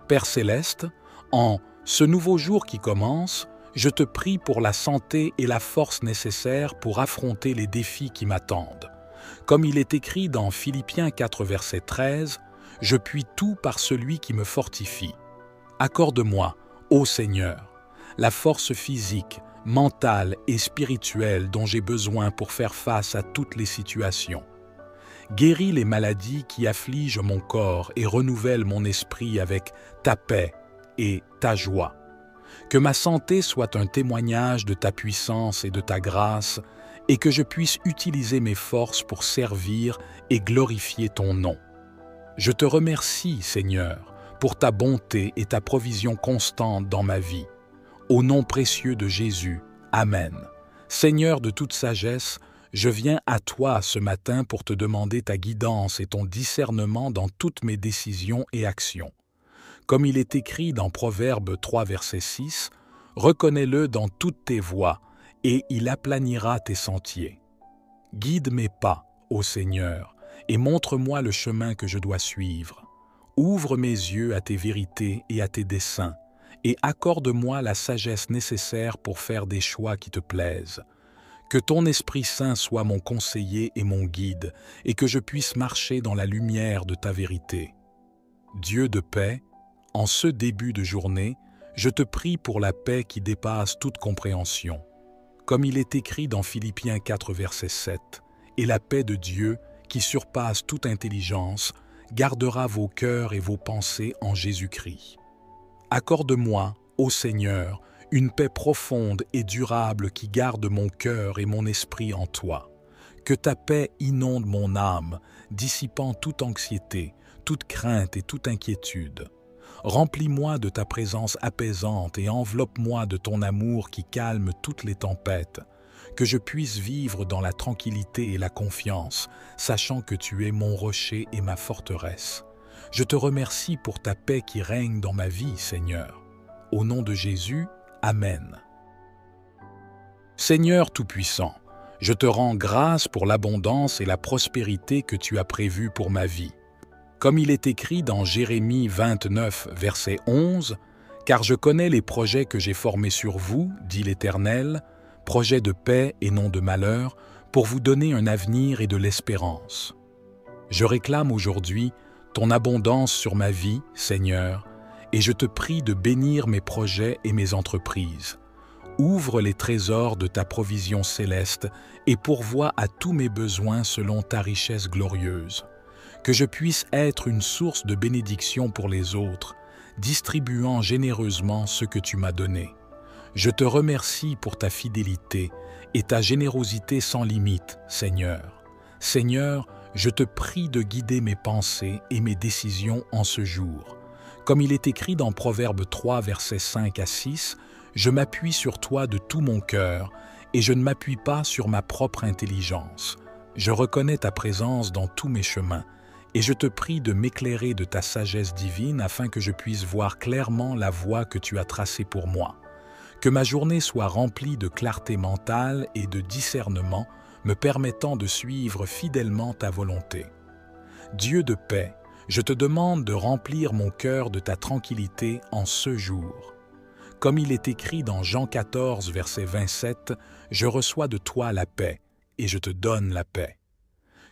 Speaker 1: Père Céleste, en ce nouveau jour qui commence, je te prie pour la santé et la force nécessaires pour affronter les défis qui m'attendent. Comme il est écrit dans Philippiens 4, verset 13, « Je puis tout par celui qui me fortifie. » Accorde-moi, ô Seigneur, la force physique, mentale et spirituelle dont j'ai besoin pour faire face à toutes les situations. Guéris les maladies qui affligent mon corps et renouvelle mon esprit avec ta paix et ta joie. Que ma santé soit un témoignage de ta puissance et de ta grâce et que je puisse utiliser mes forces pour servir et glorifier ton nom. Je te remercie, Seigneur, pour ta bonté et ta provision constante dans ma vie. Au nom précieux de Jésus, Amen. Seigneur de toute sagesse, je viens à toi ce matin pour te demander ta guidance et ton discernement dans toutes mes décisions et actions. Comme il est écrit dans Proverbe 3, verset 6, « Reconnais-le dans toutes tes voies, et il aplanira tes sentiers. » Guide mes pas, ô Seigneur, et montre-moi le chemin que je dois suivre. Ouvre mes yeux à tes vérités et à tes desseins, et accorde-moi la sagesse nécessaire pour faire des choix qui te plaisent. Que ton Esprit Saint soit mon conseiller et mon guide, et que je puisse marcher dans la lumière de ta vérité. Dieu de paix, en ce début de journée, je te prie pour la paix qui dépasse toute compréhension. Comme il est écrit dans Philippiens 4, verset 7, « Et la paix de Dieu, qui surpasse toute intelligence, gardera vos cœurs et vos pensées en Jésus-Christ. » Accorde-moi, ô Seigneur, une paix profonde et durable qui garde mon cœur et mon esprit en toi. Que ta paix inonde mon âme, dissipant toute anxiété, toute crainte et toute inquiétude. Remplis-moi de ta présence apaisante et enveloppe-moi de ton amour qui calme toutes les tempêtes. Que je puisse vivre dans la tranquillité et la confiance, sachant que tu es mon rocher et ma forteresse. Je te remercie pour ta paix qui règne dans ma vie, Seigneur. Au nom de Jésus, Amen. Seigneur Tout-Puissant, je te rends grâce pour l'abondance et la prospérité que tu as prévues pour ma vie. Comme il est écrit dans Jérémie 29, verset 11, « Car je connais les projets que j'ai formés sur vous, dit l'Éternel, projets de paix et non de malheur, pour vous donner un avenir et de l'espérance. » Je réclame aujourd'hui ton abondance sur ma vie, Seigneur, et je te prie de bénir mes projets et mes entreprises. Ouvre les trésors de ta provision céleste et pourvois à tous mes besoins selon ta richesse glorieuse. Que je puisse être une source de bénédiction pour les autres, distribuant généreusement ce que tu m'as donné. Je te remercie pour ta fidélité et ta générosité sans limite, Seigneur. Seigneur, je te prie de guider mes pensées et mes décisions en ce jour. Comme il est écrit dans Proverbe 3, versets 5 à 6, je m'appuie sur toi de tout mon cœur et je ne m'appuie pas sur ma propre intelligence. Je reconnais ta présence dans tous mes chemins et je te prie de m'éclairer de ta sagesse divine afin que je puisse voir clairement la voie que tu as tracée pour moi. Que ma journée soit remplie de clarté mentale et de discernement, me permettant de suivre fidèlement ta volonté. Dieu de paix, je te demande de remplir mon cœur de ta tranquillité en ce jour. Comme il est écrit dans Jean 14, verset 27, « Je reçois de toi la paix, et je te donne la paix. »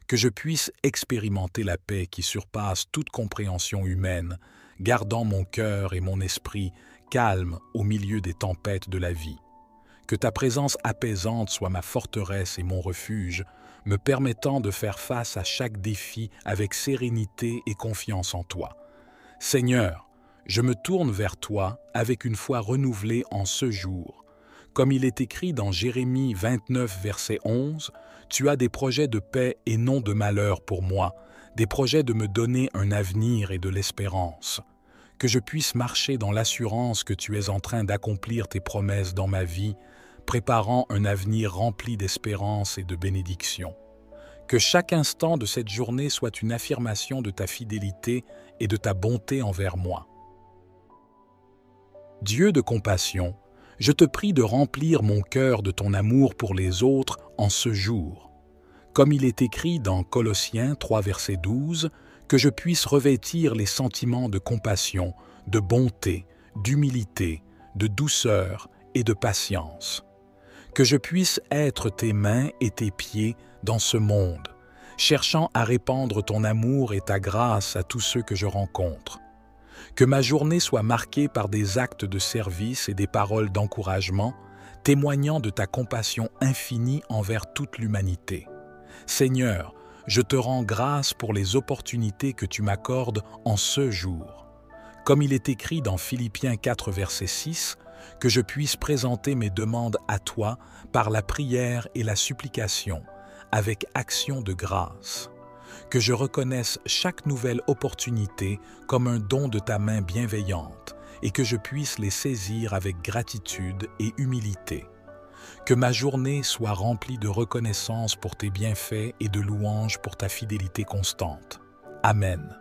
Speaker 1: Que je puisse expérimenter la paix qui surpasse toute compréhension humaine, gardant mon cœur et mon esprit calmes au milieu des tempêtes de la vie. Que ta présence apaisante soit ma forteresse et mon refuge, me permettant de faire face à chaque défi avec sérénité et confiance en toi. Seigneur, je me tourne vers toi avec une foi renouvelée en ce jour. Comme il est écrit dans Jérémie 29, verset 11, « Tu as des projets de paix et non de malheur pour moi, des projets de me donner un avenir et de l'espérance. » Que je puisse marcher dans l'assurance que tu es en train d'accomplir tes promesses dans ma vie, préparant un avenir rempli d'espérance et de bénédiction. Que chaque instant de cette journée soit une affirmation de ta fidélité et de ta bonté envers moi. Dieu de compassion, je te prie de remplir mon cœur de ton amour pour les autres en ce jour. Comme il est écrit dans Colossiens 3, verset 12, que je puisse revêtir les sentiments de compassion, de bonté, d'humilité, de douceur et de patience. Que je puisse être tes mains et tes pieds dans ce monde, cherchant à répandre ton amour et ta grâce à tous ceux que je rencontre. Que ma journée soit marquée par des actes de service et des paroles d'encouragement, témoignant de ta compassion infinie envers toute l'humanité. Seigneur, je te rends grâce pour les opportunités que tu m'accordes en ce jour. Comme il est écrit dans Philippiens 4, verset 6, que je puisse présenter mes demandes à toi par la prière et la supplication, avec action de grâce. Que je reconnaisse chaque nouvelle opportunité comme un don de ta main bienveillante et que je puisse les saisir avec gratitude et humilité. Que ma journée soit remplie de reconnaissance pour tes bienfaits et de louanges pour ta fidélité constante. Amen.